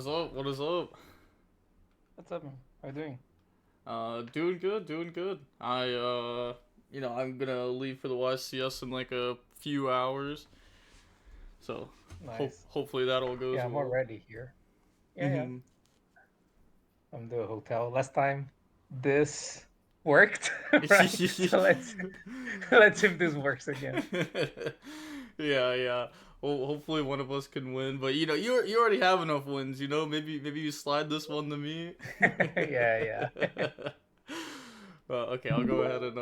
up? What is up? What's up, man? How you doing? Doing good, doing good. I'm gonna leave for the YCS in like a few hours, so Nice. hopefully that all goes Yeah, I'm well. already here. Yeah. Mm-hmm. I'm the hotel. Last time this worked, right? So let's see if this works again. Yeah, yeah. Well, hopefully one of us can win, but you already have enough wins. Maybe you slide this one to me. Yeah, yeah. Okay, I'll go ahead and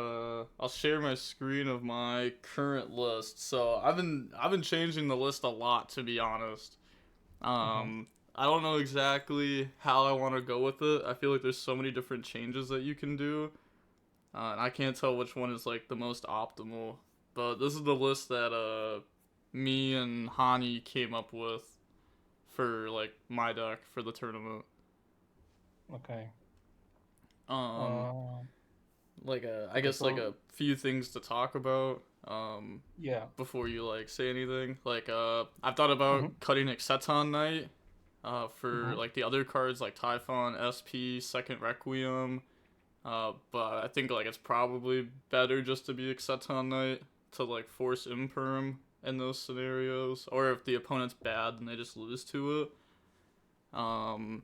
I'll share my screen of my current list. So I've been changing the list a lot, to be honest. hmm I don't know exactly how I want to go with it. I feel like there's so many different changes that you can do, and I can't tell which one is like the most optimal. But this is the list that me and Hani came up with for like my deck for the tournament. Okay. Um, Uh, I okay. guess like So a few things to talk about. yeah. Before you like say anything, I've thought about hmm cutting Exceton Knight. For hmm like the other cards like Typhon, SP, Second Requiem. But I think like it's probably better just to be Exceton Knight to like force Imperm in those scenarios, or if the opponent's bad, then they just lose to it. Um,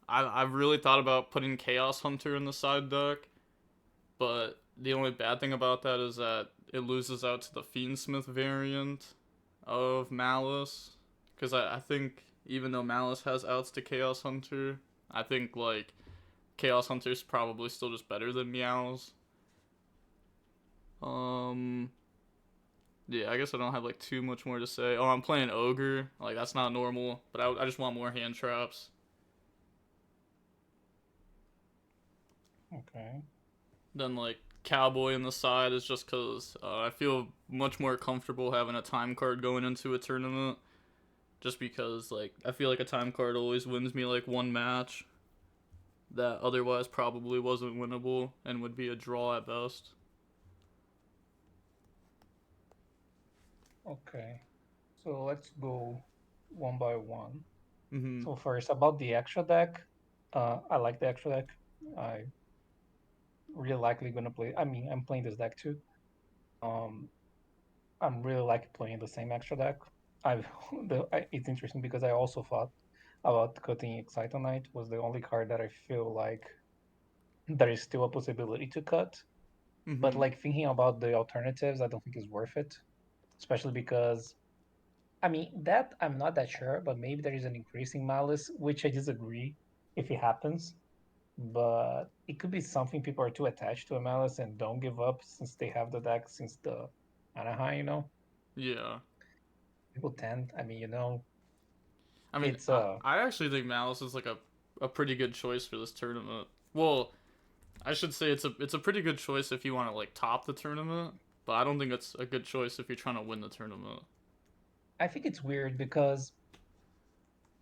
I've really thought about putting Chaos Hunter in the side deck, but the only bad thing about that is that it loses out to the Fiendsmith variant of Malice. Because I think even though Malice has outs to Chaos Hunter, I think like Chaos Hunter's probably still just better than Meows. Um, yeah, I guess I don't have like too much more to say. Oh, I'm playing Ogre. Like that's not normal, but I just want more hand traps. Okay. Then like Cowboy in the side is just because I feel much more comfortable having a time card going into a tournament. Just because like I feel like a time card always wins me like one match that otherwise probably wasn't winnable and would be a draw at best. Okay. So let's go one by one. Mm-hmm. So first about the extra deck. I like the extra deck. I really likely gonna play. I mean, I'm playing this deck too. Um, I'm really like playing the same extra deck. I've it's interesting because I also thought about cutting Excitonite was the only card that I feel like there is still a possibility to cut. But Mm-hmm. like thinking about the alternatives, I don't think it's worth it. Especially because I mean that I'm not that sure, but maybe there is an increasing malice, which I disagree if it happens. But it could be something people are too attached to a malice and don't give up since they have the deck since the Anaheim. Yeah. People tend, I mean, it's I actually think Malice is like a pretty good choice for this tournament. Well, I should say it's a pretty good choice if you want to like top the tournament, but I don't think it's a good choice if you're trying to win the tournament. I think it's weird because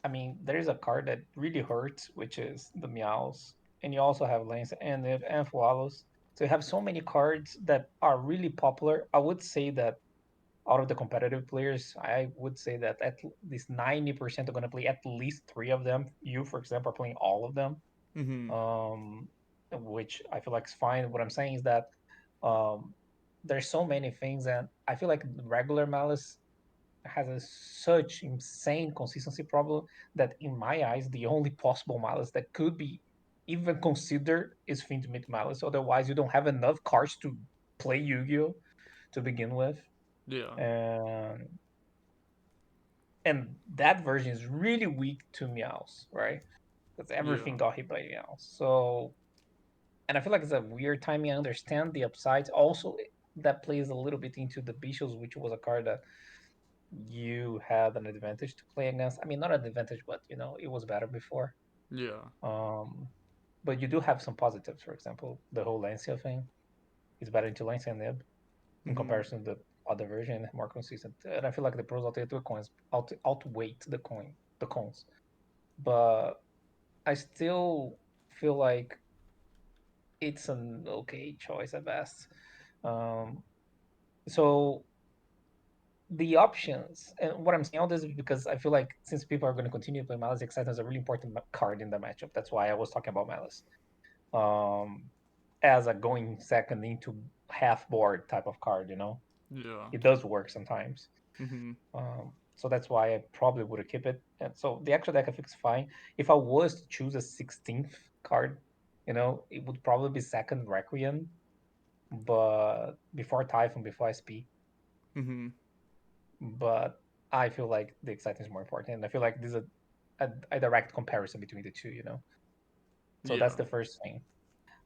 I mean there is a card that really hurts, which is the Meows, and you also have Lance and Fualos. So you have so many cards that are really popular. I would say that out of the competitive players, I would say that at least 90% are going to play at least three of them. You, for example, are playing all of them, Mm-hmm. um, which I feel like is fine. What I'm saying is that um, there's so many things, and I feel like regular Malice has such insane consistency problem that, in my eyes, the only possible Malice that could be even considered is Fiend Malice. Otherwise, you don't have enough cards to play Yu-Gi-Oh to begin with. Yeah. And and that version is really weak to meows, right? Because everything Yeah. got hit by meows. So, and I feel like it's a weird timing. I understand the upsides. Also, that plays a little bit into the Bishops, which was a card that you had an advantage to play against. I mean, not an advantage, but it was better before. Yeah. Um, but you do have some positives. For example, the whole Lancia thing is better into Lancia and Nib in Mm-hmm. comparison to the other version, more consistent. And I feel like the pros outweigh the cons, outweigh the cons. But I still feel like it's an okay choice at best. Um, so the options, and what I'm saying all this is because I feel like since people are going to continue to play Malice, Exciton is a really important card in the matchup. That's why I was talking about Malice. Um, as a going second into half board type of card, Yeah. it does work sometimes. Mhm. So that's why I probably would keep it. And so the extra deck I think is fine. If I was to choose a 16th card, it would probably be second Requiem, but before Typhon, before SP. Mhm. But I feel like the exciting is more important. And I feel like there's a direct comparison between the two. So that's Yeah. the first thing.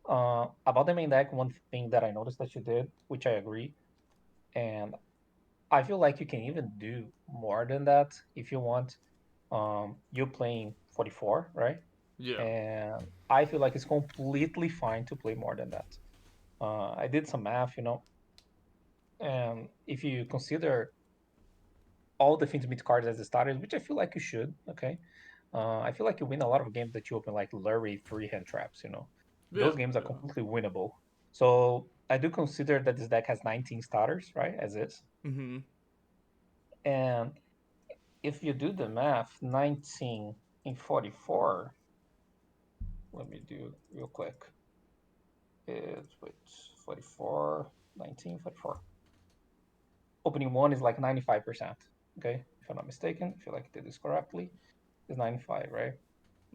About the main deck, one thing that I noticed that you did, which I agree, and I feel like you can even do more than that if you want. You're playing 44, right? Yeah. And I feel like it's completely fine to play more than that. I did some math, and if you consider all the Findsmith cards as the starters, which I feel like you should, okay? I feel like you win a lot of games that you open like Lurie three hand traps, Yeah. Those games are Yeah. completely winnable. So I do consider that this deck has 19 starters, right? As is. Mhm. And if you do the math, 19 in 44, let me do real quick. It's wait, 44, 19, 44. Opening one is like 95%. Okay, if I'm not mistaken, if you like did this correctly, it's 95, right?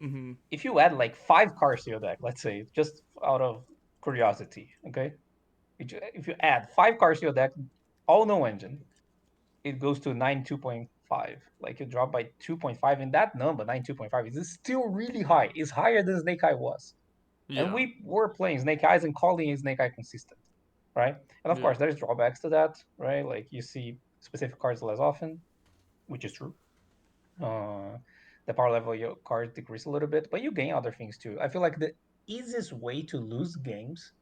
Mhm. If you add like 5 cards to your deck, let's say, just out of curiosity, okay? If you add 5 cards to your deck, all no engine, it goes to 92.5. Like you drop by 2.5, and that number, 92.5, is still really high. It's higher than Snake Eye was. And Yeah. we were playing Snake Eyes and calling Snake Eye consistent, right? And of course, Yeah. there's drawbacks to that, right? Like you see specific cards less often, which is true. Uh, the power level of your cards decrease a little bit, but you gain other things too. I feel like the easiest way to lose games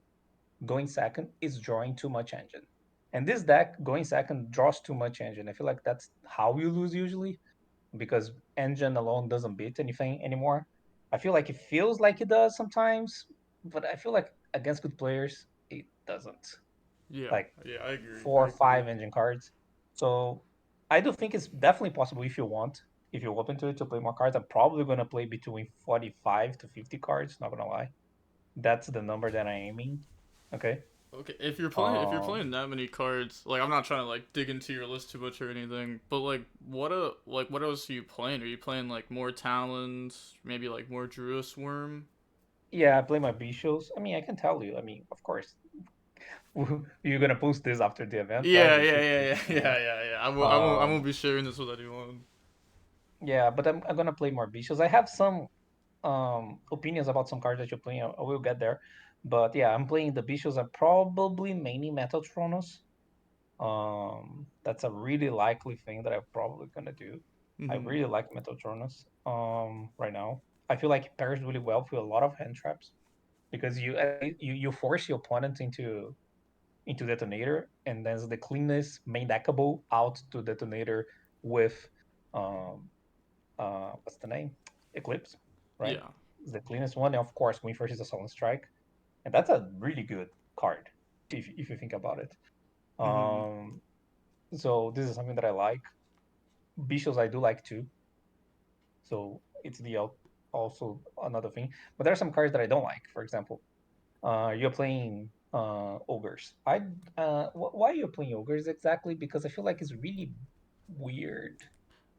going second is drawing too much engine. And this deck, going second, draws too much engine. I feel like that's how you lose usually, because engine alone doesn't beat anything anymore. I feel like it feels like it does sometimes, but I feel like against good players, it doesn't. Yeah. Like Yeah. I agree. I four or agree. five engine cards. So I do think it's definitely possible if you want, if you're open to it to play more cards. I'm probably gonna play between 45 to 50 cards, not gonna lie. That's the number that I'm aiming. Okay. Okay, if you're playing Um that many cards, like I'm not trying to like dig into your list too much or anything, but what else are you playing? Are you playing like more Talons, maybe like more Druis Worm? yeah, I play my Bichos. I mean, I can tell you. I mean, of course, you're gonna post this after the event, right? Yeah, You yeah, should yeah, post yeah, it, yeah, yeah, yeah. I won't Um, be sharing this with anyone. yeah, but I'm gonna play more Bichos. I have some opinions about some cards that you're playing. I will get there, but yeah, I'm playing the Bichos. I'm probably mainly Metatronus. That's a really likely thing that I'm probably gonna do. I Mhm. really like Metatronus. Right now, I feel like it pairs really well with a lot of hand traps because you force your opponent into detonator, and then the cleanest main deckable out to detonator with um what's the name? Eclipse, right? Yeah. It's the cleanest one. And of course, Wing First is a Sullen Strike, and that's a really good card if you think about it. Mhm. Um, so this is something that I like. Bichos I do like too. So it's also another thing. But there are some cards that I don't like. For example, you're playing ogres. Why are you playing ogres exactly? Because I feel like it's really weird.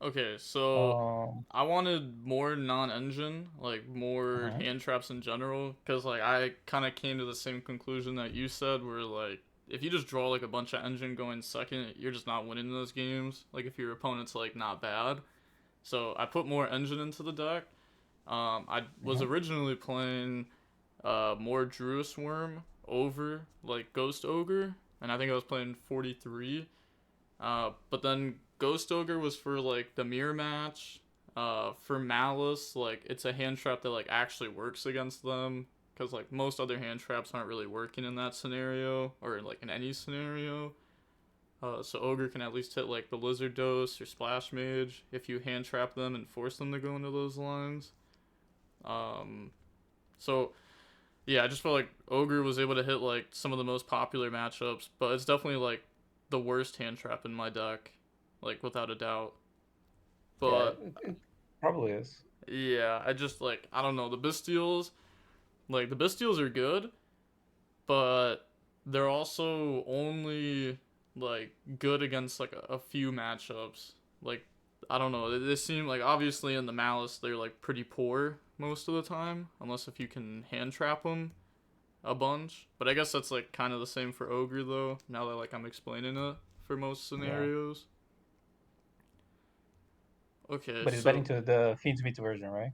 Okay, so Um, I wanted more non-engine, like more uh-huh, hand traps in general, because like I kind of came to the same conclusion that you said, where like if you just draw like a bunch of engine going second, you're just not winning those games. Like if your opponent's like not bad, so I put more engine into the deck. I was uh-huh. originally playing more Druis Worm over like Ghost Ogre, and I think I was playing 43. But then Ghost Ogre was for like the mirror match. For Malice, like it's a hand trap that like actually works against them, because like most other hand traps aren't really working in that scenario or like in any scenario. So Ogre can at least hit like the Lizard Dose or Splash Mage if you hand trap them and force them to go into those lines. Um, so yeah, I just felt like Ogre was able to hit like some of the most popular matchups, but it's definitely like the worst hand trap in my deck. like without a doubt. Yeah, But it probably is. yeah, I just like I don't know the Bestials. Like the Bestials are good, but they're also only like good against like a few matchups. Like I don't know, they seem like obviously in the Malice they're like pretty poor most of the time, unless if you can hand trap them a bunch. But I guess that's like kind of the same for Ogre though. Now that like I'm explaining it for most Yeah, scenarios. Okay, but it's better so into the Fiendsmith version, right?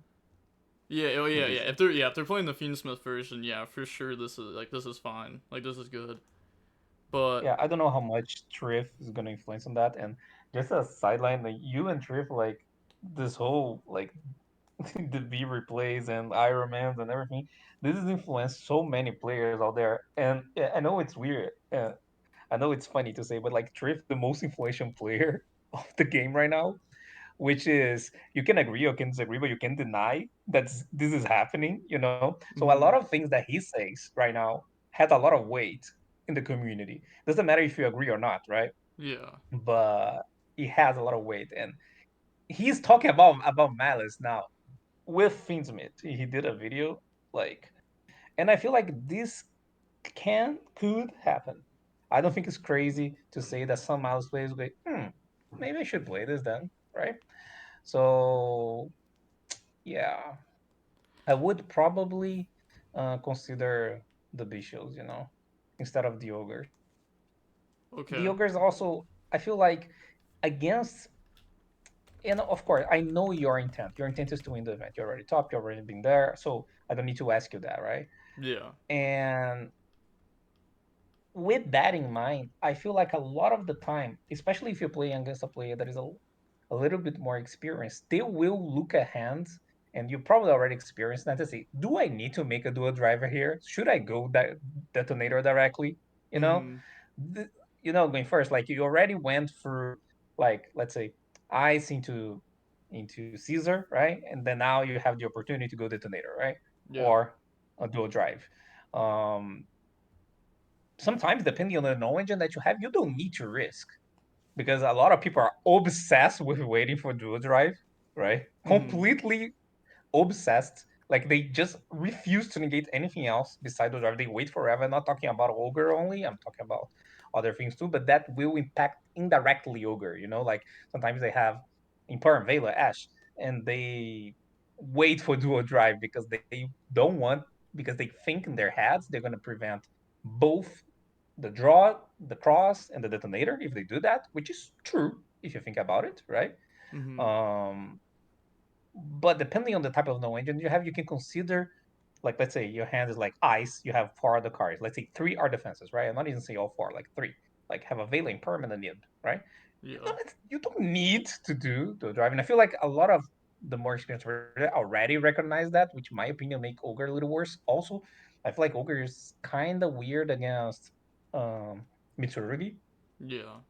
yeah, oh The yeah, yeah. Bishop. If they're playing the Fiendsmith version, yeah, for sure this is fine. Like this is good. But Yeah, I don't know how much Triff is gonna influence on that. And just a sideline, like you and Triff, like this whole like the V replays and Ironmans and everything. This has influenced so many players out there. And yeah, I know it's weird. I know it's funny to say, but like Triff, the most influential player of the game right now, which is you can agree or can disagree, but you can deny that this is happening, you know? So a lot mm, of things that he says right now has a lot of weight in the community. Doesn't matter if you agree or not, right? yeah. But it has a lot of weight. And he's talking about Malice now with Finsmith. He did a video like, and I feel like this could happen. I don't think it's crazy to say that some Malice players go, maybe I should play this then, right? So yeah, I would probably consider the Bishops, instead of the Ogres. The Okay. Ogres also, I feel like against, and of course, I know your intent. Your intent is to win the event. You're already top. You've already been there, so I don't need to ask you that, right? Yeah. And with that in mind, I feel like a lot of the time, especially if you're playing against a player that is a little bit more experienced, they will look at hands, and you probably already experienced that to say, do I need to make a dual driver here? Should I go that detonator directly? You know, Mhm. the, going first, like you already went through, like let's say, ice into Caesar, right? And then now you have the opportunity to go detonator, right? Yeah. Or a dual drive. Um, Sometimes depending on the no engine that you have, you don't need to risk because a lot of people are obsessed with waiting for dual drive, right? Mhm. Completely obsessed. Like they just refuse to negate anything else beside the drive. They wait forever. I'm not talking about ogre only. I'm talking about other things too. But that will impact indirectly ogre. Like sometimes they have Imperm, Vela, Ash, and they wait for dual drive because they don't want because they think in their heads they're gonna prevent both the draw, the cross, and the detonator if they do that, which is true if you think about it, right? Mhm. Um, but depending on the type of no engine you have, you can consider, like, let's say your hand is like ice, you have four other cards. Let's say three are defenses, right? I'm not even saying all four, like three. Like have a Veiling permanent nib, right? Yeah. You don't need to do the drive. And I feel like a lot of the more experienced players already recognize that, which in my opinion make Ogre a little worse. Also, I feel like Ogre is kind of weird against um, Mitsurugi Yeah.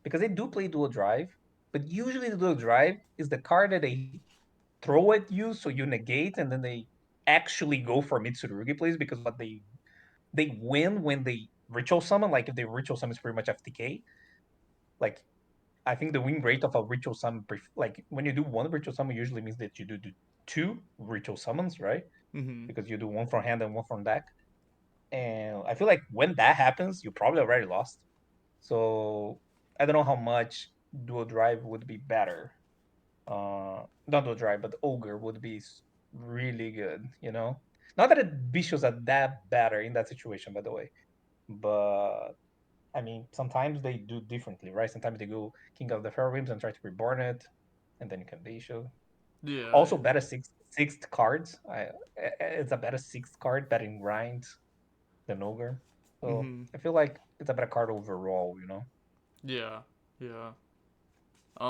because they do play dual drive, but usually the dual drive is the card that they throw at you, so you negate, and then they actually go for Mitsurugi plays because what they win when they ritual summon. Like if they ritual summon is pretty much FTK. Like I think the win rate of a ritual summon, like when you do one ritual summon, usually means that you do two ritual summons, right? Mhm. Because you do one from hand and one from deck. And I feel like when that happens, you probably already lost. So I don't know how much dual drive would be better. Not dual drive, but ogre would be really good. Not that bishops are that better in that situation, by the way, but I mean sometimes they do differently, right? Sometimes they go King of the Fair Realms and try to reborn it, and then you can bisho. Yeah. Also, better sixth cards. It's a better sixth card, better in grind than ogre. So Mhm. I feel like it's a better card overall. Yeah. Yeah.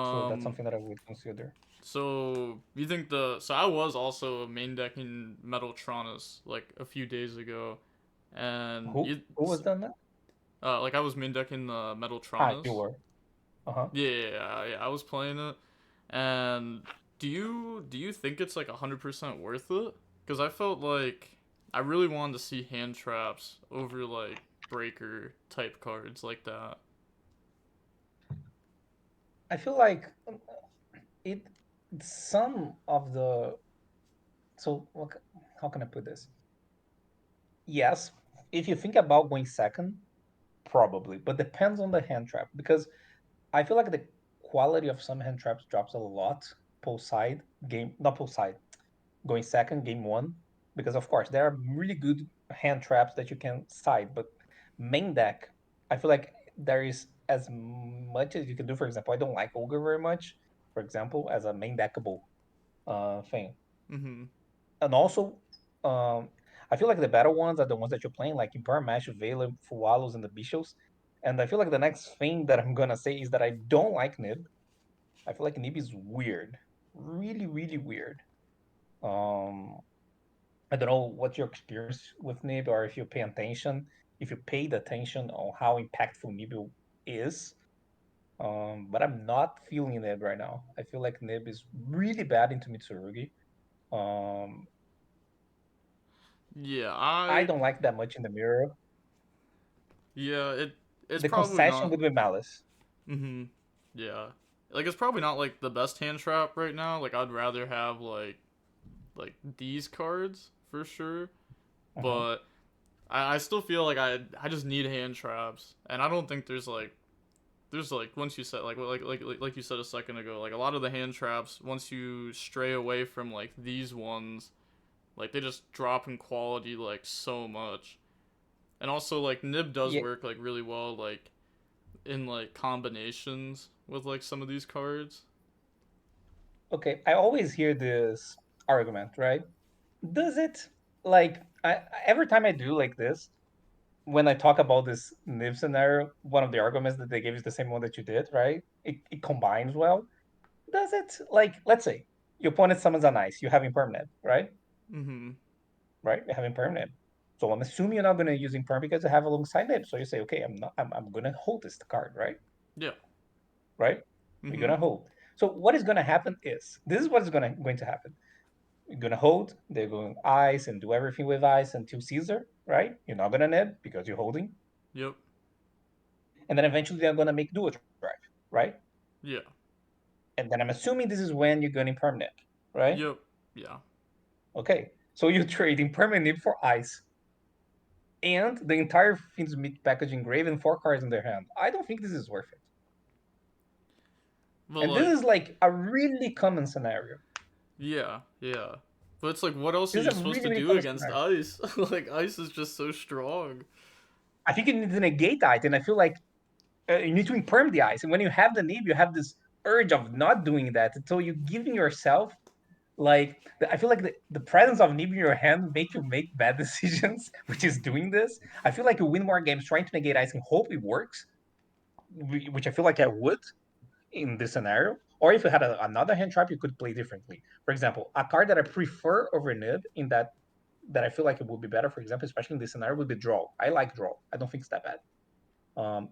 So that's Um. something that I would consider. So you think so I was also main decking Metaltronus like a few days ago, and Who was done that? like I was main decking the You Metaltronus. were. Uh-huh. Yeah, I was playing it, and do you think it's like 100% worth it? Because I felt like I really wanted to see hand traps over like breaker type cards like that. I feel like it some of the so how can I put this? Yes, if you think about going second, probably, but depends on the hand trap because I feel like the quality of some hand traps drops a lot post side game, not post side, going second game one, because of course there are really good hand traps that you can side, but main deck, I feel like there is as much as you can do. For example, I don't like ogre very much, for example, as a main deckable thing, Mm-hmm. and also um, I feel like the better ones are the ones that you're playing, like Impar Mash, Vela, Fualos, and the Bishops. And I feel like the next thing that I'm gonna say is that I don't like Nib. I feel like Nib is weird, really, really weird. Um, I don't know what's your experience with Nib, or if you pay attention, if you paid attention on how impactful Nib is. But I'm not feeling Nib right now. I feel like Nib is really bad into Mitsurugi. Um, Yeah, I I don't like that much in the mirror. yeah, it's The probably concession not. would be Malice. Mm-hmm. Yeah. Like it's probably not like the best hand trap right now. Like I'd rather have like these cards for sure. Uh-huh. But I still feel like I just need hand traps. And I don't think there's like once you said like you said a second ago, like a lot of the hand traps, once you stray away from like these ones, like they just drop in quality like so much. And also like Nib does Yeah. work like really well like in like combinations with like some of these cards. Okay. I always hear this argument, right? Does it like every time I do like this, when I talk about this Niv scenario, one of the arguments that they gave is the same one that you did, right? It combines well. Does it like let's say your opponent summons an ice, you have impermanent, right? Mm-hmm. Right? You have impermanent. So I'm assuming you're not gonna use imperm because you have alongside Nib. So you say, okay, I'm gonna hold this card, right? Yeah. Right? We're Mm-hmm. gonna hold. So what is gonna happen is this is what is going to happen. You're gonna hold, they're going ice and do everything with ice until Caesar, right? You're not gonna nib because you're holding. Yep. And then eventually they're gonna make dual drive, right? Yeah. And then I'm assuming this is when you're gonna permanent, right? Yep. Yeah. Okay. So you're trading permanent nib for ice. And the entire Fiend's Meat package engraved and four cards in their hand. I don't think this is worth it. But And this like is like a really common scenario. yeah, yeah. But it's like what else are This is you a supposed to really, really do common against scenario. ice? Like ice is just so strong. I think you need to negate that, and I feel like you need to imperm the ice. And when you have the nib, you have this urge of not doing that. So you're giving yourself like I feel like the presence of nib in your hand make you make bad decisions, which is doing this. I feel like you win more games trying to negate ice and hope it works, which I feel like I would in this scenario. Or if you had another hand trap, you could play differently. For example, a card that I prefer over nib in that I feel like it would be better, for example, especially in this scenario, would be draw. I like draw. I don't think it's that bad.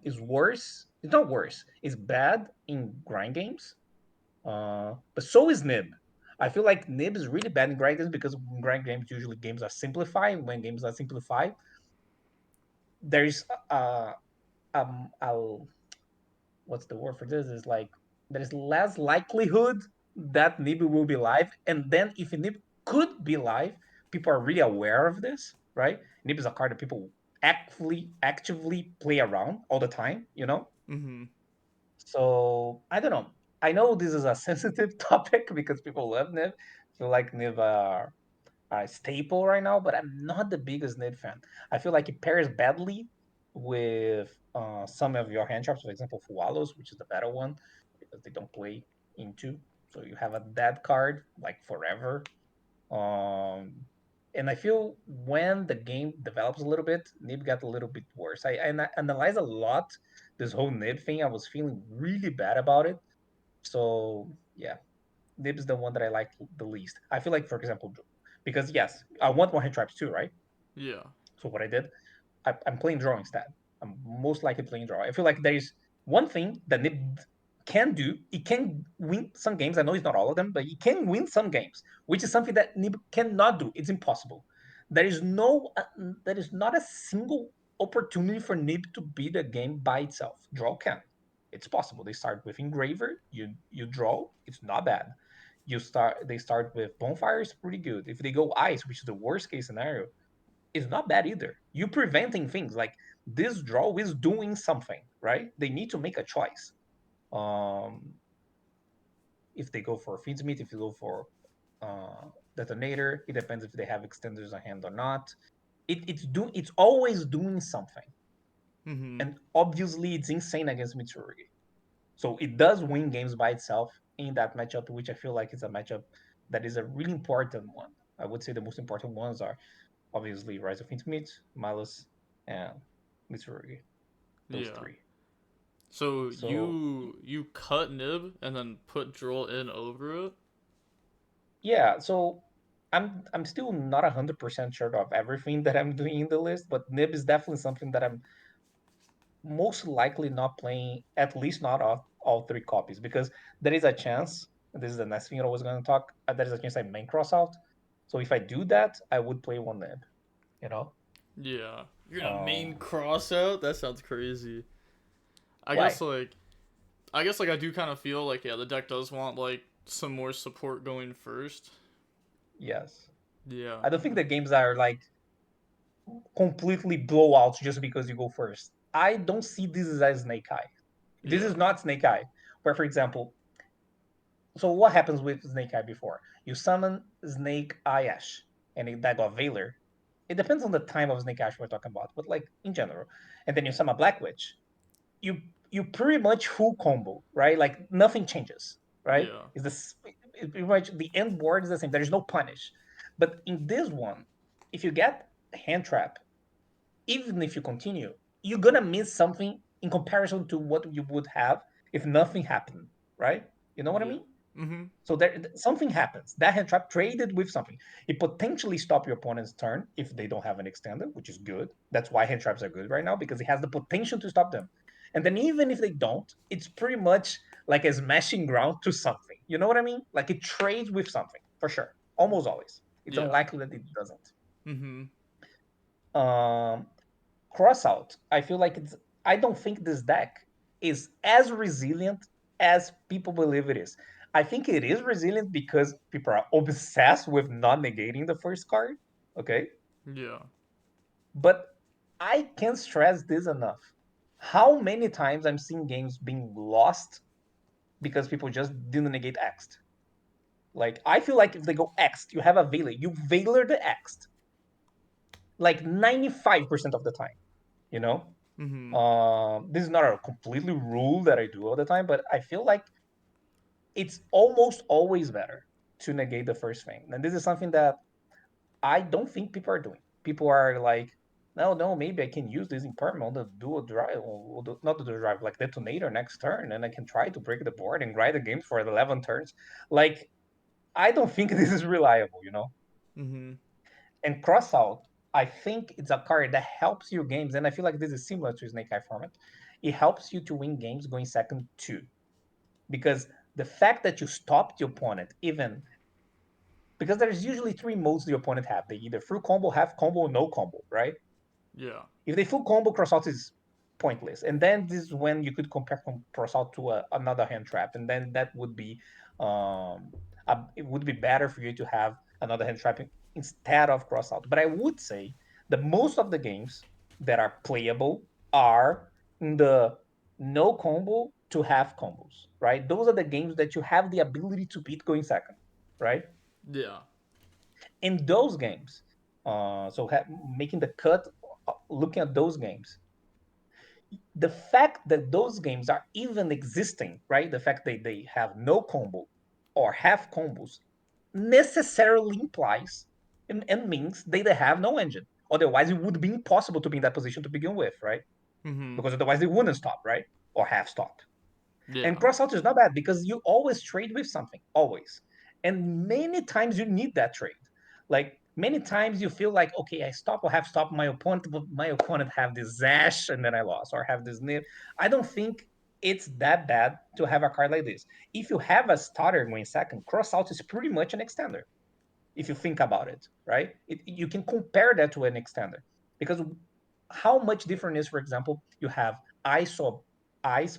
Is worse. It's not worse. It's bad in grind games. But so is Nib. I feel like Nib is really bad in grind games because in grind games usually games are simplified. When games are simplified, there's a what's the word for this? Is like there is less likelihood that Nib will be live, and then if Nib could be live, people are really aware of this, right? Nib is a card that people actively play around all the time, you know. Mm-hmm. So I don't know. I know this is a sensitive topic because people love Niv. Feel like Niv are a staple right now, but I'm not the biggest Niv fan. I feel like it pairs badly with some of your hand traps, for example, Fualos, which is the better one because they don't play into. So you have a dead card like forever. Um, and I feel when the game develops a little bit, Nib got a little bit worse. I analyze a lot this whole Nib thing. I was feeling really bad about it. So yeah, Nib's the one that I like the least. I feel like, for example, because yes, I want more hand traps too, right? Yeah. So what I did, I'm playing draw instead. I'm most likely playing draw. I feel like there is one thing that Nib can do. It can win some games. I know it's not all of them, but it can win some games, which is something that Nib cannot do. It's impossible. There is no, there is not a single opportunity for Nib to beat a game by itself. Draw can. It's possible. They start with Engraver, you draw, it's not bad. They start with Bonfire, it's pretty good. If they go Ice, which is the worst case scenario, it's not bad either. You preventing things like this draw is doing something, right? They need to make a choice. Um, if they go for Feedsmith, if you go for Detonator, it depends if they have extenders on hand or not. It's always doing something, Mm-hmm. and obviously it's insane against Mitsurugi. So it does win games by itself in that matchup, which I feel like is a matchup that is a really important one. I would say the most important ones are obviously Rise of Intimate, Malus, and Mitsurugi. Those Yeah. three. So So you cut nib and then put drill in over it. yeah, so I'm still not 100% sure of everything that I'm doing in the list, but Nib is definitely something that I'm most likely not playing, at least not all three copies, because there is a chance. This is the next thing I was going to talk. There is a chance I main cross out. So if I do that, I would play one Nib. You know, Yeah. You're gonna main um, cross out? That sounds crazy. I why? guess like I guess like I do kind of feel like yeah, the deck does want like some more support going first. Yes, Yeah. I don't think the games are like completely blowouts just because you go first. I don't see this as Snake Eye. This is Yeah. not Snake Eye, where, for example, so what happens with Snake Eye before? You summon Snake Eye Ash, and that got Veiler. It depends on the time of Snake Ash we're talking about, but like in general. And then you summon Black Witch. You you pretty much full combo, right? Like nothing changes, right? Yeah. Is this pretty much the end board is the same. There is no punish. But in this one, if you get hand trap, even if you continue, you're gonna miss something in comparison to what you would have if nothing happened, right? You know what I Yeah. mean? Mm-hmm. So there something happens. That hand trap traded with something. It potentially stop your opponent's turn if they don't have an extender, which is good. That's why hand traps are good right now because it has the potential to stop them. And then even if they don't, it's pretty much like a smashing ground to something. You know what I mean? Like it trades with something for sure. Almost always. It's Yeah. unlikely that it doesn't. Mm-hmm. Um, Crossout. I feel like it's. I don't think this deck is as resilient as people believe it is. I think it is resilient because people are obsessed with not negating the first card. Okay, Yeah. but I can't stress this enough. How many times I'm seeing games being lost because people just didn't negate X? Like I feel like if they go X, you have a Veiler. You Veiler the X like 95% of the time. You know, Mm-hmm. this is not a completely rule that I do all the time, but I feel like it's almost always better to negate the first thing. And this is something that I don't think people are doing. People are like, no, maybe I can use this impermanent on the dual drive, or not the dual drive, like detonator next turn, and I can try to break the board and grind the game for 11 turns. Like, I don't think this is reliable, you know? Mm-hmm. And Crossout, I think it's a card that helps you games, and I feel like this is similar to Snake Eye format. It helps you to win games going second too, because the fact that you stop the opponent, even because there's usually three modes the opponent have. They either full combo, half combo, no combo, right? Yeah. If they full combo, crossout is pointless. And then this is when you could compare crossout to another hand trap, and then that would be it would be better for you to have another hand trap instead of crossout. But I would say that most of the games that are playable are in the no combo to half combos, right? Those are the games that you have the ability to beat going second, right? Yeah. In those games, making the cut, looking at those games, the fact that those games are even existing, right? The fact that they have no combo or half combos necessarily implies and means they have no engine. Otherwise, it would be impossible to be in that position to begin with, right? Mm-hmm. Because otherwise they wouldn't stop, right? Or half stop. And Yeah. crossout is not bad because you always trade with something, always. And many times you need that trade. Like many times you feel like, okay, I stop or have stopped my opponent, but my opponent have this Zash and then I lost, or have this nib. I don't think it's that bad to have a card like this. If you have a starter going second, crossout is pretty much an extender. If you think about it, right? You can compare that to an extender because how much different is, for example, you have ice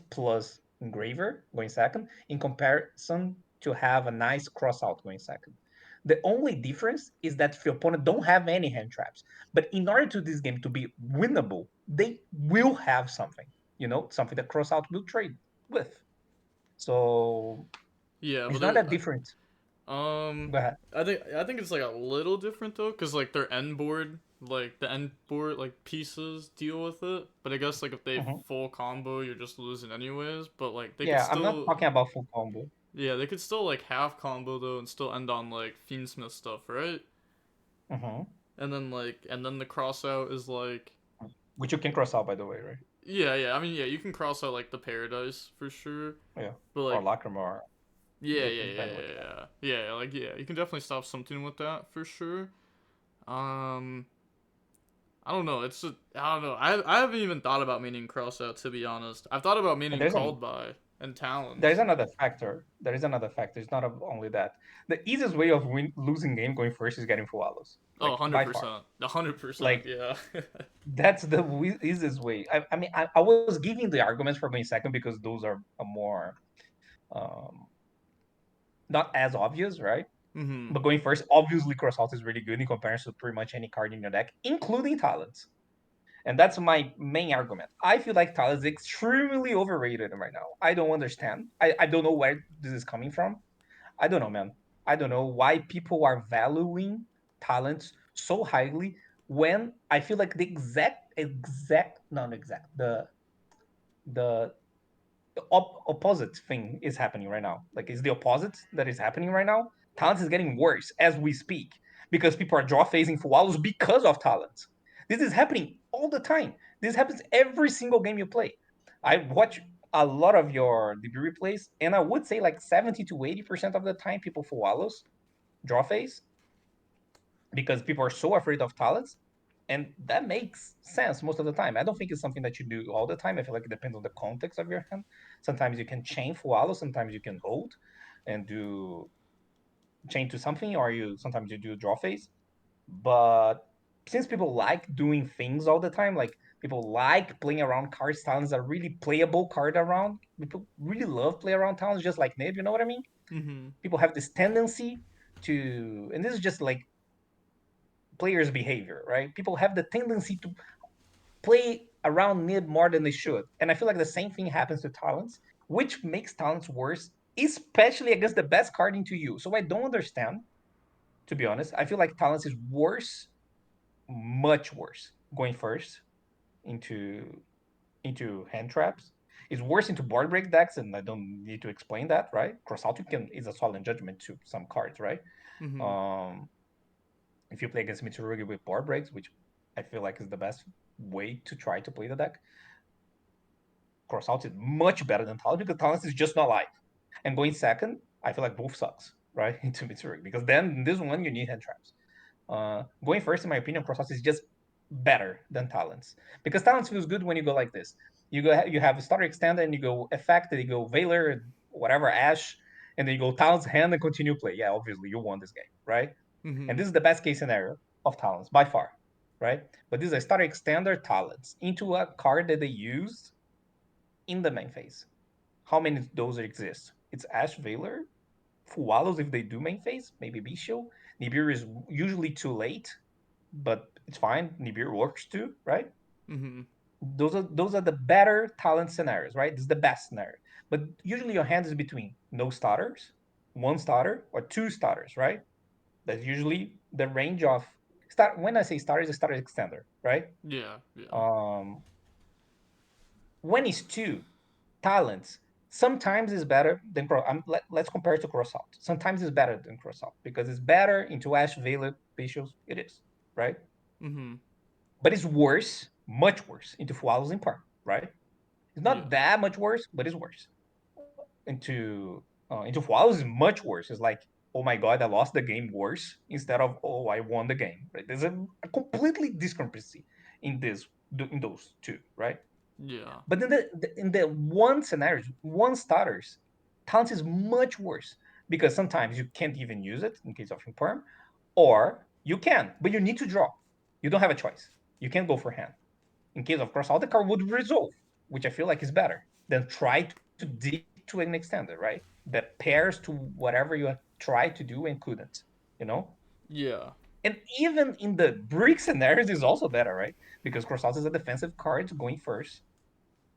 plus engraver going second in comparison to have a nice crossout going second. The only difference is that if your opponent don't have any hand traps, but in order to this game to be winnable, they will have something, something that crossout will trade with. So Yeah, but it's not there, that different. um, Go ahead. I think it's like a little different though, cause like their end board, like the end board like pieces deal with it. But I guess like if they Hmm. full combo, you're just losing anyways. But like they could Yeah, I'm not still, talking about full combo, yeah, they could still like half combo though and still end on like Fiendsmith stuff, right? hmm And then the cross out is like, which you can cross out by the way, right? yeah. I mean, yeah, you can cross out like the Paradise for sure, Yeah, but or like, Lacrima, yeah, yeah, yeah, depending what you yeah, have. yeah, yeah, like yeah, you can definitely stop something with that for sure. Um, I don't know. I don't know. I haven't even thought about meaning cross out to be honest. I've thought about And meaning called by and there is talons. another factor. There is another factor. It's not only that. The easiest way of losing game going first is getting full allos, Oh, like by far. 100%. 100%. Like Yeah. that's the easiest way. I was giving the arguments for going second because those are a more um, not as obvious, right? mhm. But going first, obviously, cross out is really good in comparison to pretty much any card in your deck, including talents. And that's my main argument. I feel like talents is extremely overrated right now. I don't understand. I don't know where this is coming from. I don't know, man. I don't know why people are valuing talents so highly when I feel like the not exact, the opposite thing is happening right now. Like it's the opposite that is happening right now. Talent is getting worse as we speak because people are draw phasing for walls because of talents. This is happening all the time. This happens every single game you play. I watch a lot of your DB replays, and I would say like 70 to 80% of the time people for wallows draw phase because people are so afraid of talents. And that makes sense most of the time. I don't think it's something that you do all the time. I feel like it depends on the context of your hand. Sometimes you can chain Fualo, sometimes you can hold and do chain to something, or you sometimes you do draw phase. But since people like doing things all the time, like people like playing around cards, talents are really playable card around. People really love play around talents, just like Nib, you know what I mean? Mhm. People have this tendency to, and this is just like players' behavior, right? People have the tendency to play around mid more than they should. And I feel like the same thing happens to talents, which makes talents worse, especially against the best card into you. So I don't understand, to be honest. I feel like talents is worse, much worse, going first into hand traps. It's worse into board break decks, and I don't need to explain that, right? Cross out can is a solid judgment to some cards, right? Mhm. Um, if you play against Mitsurugi with board breaks, which I feel like is the best way to try to play the deck, Crossout is much better than Talon because Talon is just not live. And going second, I feel like both sucks, right? Into Mitsuri. Because then in this one you need hand traps. Going first, in my opinion, Crossout is just better than Talons. Because Talons feels good when you go like this. You have a starter extender and you go effect, and you go Veiler, whatever, Ash, and then you go Talons hand and continue play. Yeah, obviously you won this game, right? And Mhm. this is the best case scenario of Talons by far, right? But this is a starter extender Talons into a card that they used in the main phase. How many of those exist? It's Ash Veiler, Fualos if they do main phase, maybe Bisho. Nibiru is usually too late, but it's fine. Nibiru works too, right? Mhm. Those are the better talent scenarios, right? This is the best scenario. But usually your hand is between no starters, one starter, or two starters, right? That's usually the range of start. When I say starters, a starter extender, right? Yeah. Yeah. Um, when it's two talents, sometimes it's better than let's compare it to crossout. Sometimes it's better than crossout because it's better into Ash, Veiler, Patios. It is, right? Mhm. But it's worse, much worse into Fualos in part, right? It's not Yeah. that much worse, but it's worse. Into Fualos is much worse. It's like, oh my god, I lost the game worse instead of oh I won the game. Right? There's a completely discrepancy in those two, right? Yeah. But in the one scenarios, one starters, talent is much worse because sometimes you can't even use it in case of imperm, or you can, but you need to draw. You don't have a choice. You can't go for hand. In case of cross out, the card would resolve, which I feel like is better than try to deep to an extent, right? That pairs to whatever you tried to do and couldn't, you know? Yeah. And even in the brick scenarios is also better, right? Because Crossout is a defensive card going first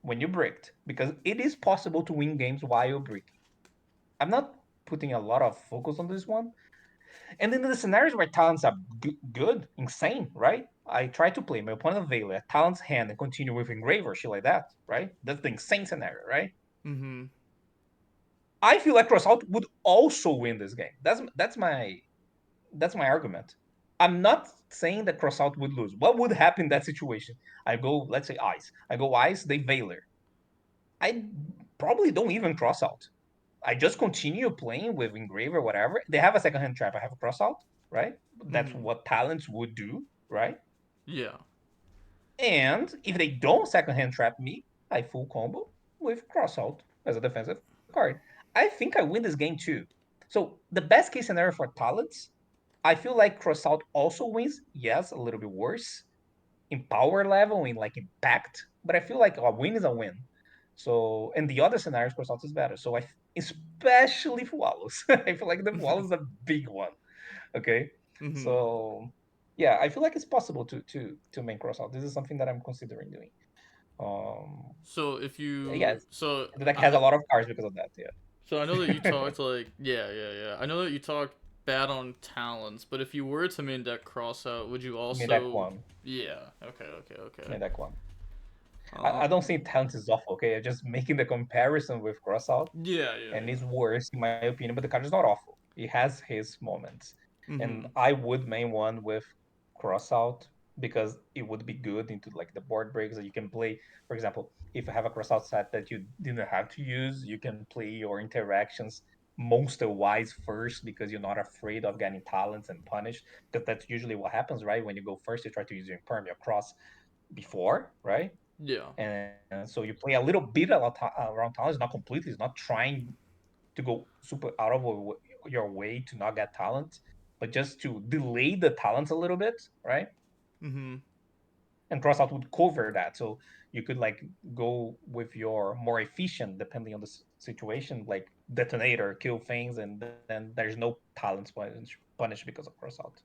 when you bricked, because it is possible to win games while bricking. I'm not putting a lot of focus on this one. And then in the scenarios where talents are good, insane, right? I try to play my opponent Veiler, talent's hand, and continue with Engraver, shit like that, right? That's the insane scenario, right? Mhm. I feel like Crossout would also win this game. That's my argument. I'm not saying that Crossout would lose. What would happen in that situation? I go, let's say Ice. I go Ice, they Veiler. I probably don't even cross out. I just continue playing with Engraver, whatever. They have a second hand trap. I have a cross out, right? That's Mhm. what talents would do, right? Yeah. And if they don't second hand trap me, I full combo with cross out as a defensive card. I think I win this game too. So the best case scenario for talents, I feel like cross out also wins. Yes, a little bit worse in power level, in like impact, but I feel like a win is a win. So, and the other scenarios, cross out is better. So especially for Wallows, I feel like the Wallows is a big one. Okay, Mhm. so yeah, I feel like it's possible to main cross out. This is something that I'm considering doing. Um, So if you yes, so the deck has I a lot of cards because of that. so I know that you Yeah, talked like yeah. I know that you talked bad on talents, but if you were to main deck cross out, would you main deck also one, yeah, okay. main deck one. I Um don't think talent is awful. Okay, I'm just making the comparison with cross out, and yeah. it's worse in my opinion. But the card is not awful. It has his moments, and Mhm. I would main one with cross out because it would be good into like the board breaks that you can play. For example, if you have a cross out set that you didn't have to use, you can play your interactions monster wise first because you're not afraid of getting talents and punished. Because that's usually what happens, right? When you go first, you try to use your imperm, your cross before, right? Yeah. And so you play a little bit around town. It's not completely. It's not trying to go super out of your way to not get talent, but just to delay the talents a little bit, right? Mhm. And crossout would cover that, so you could like go with your more efficient, depending on the situation, like detonator, kill things, and then there's no talents punished because of crossout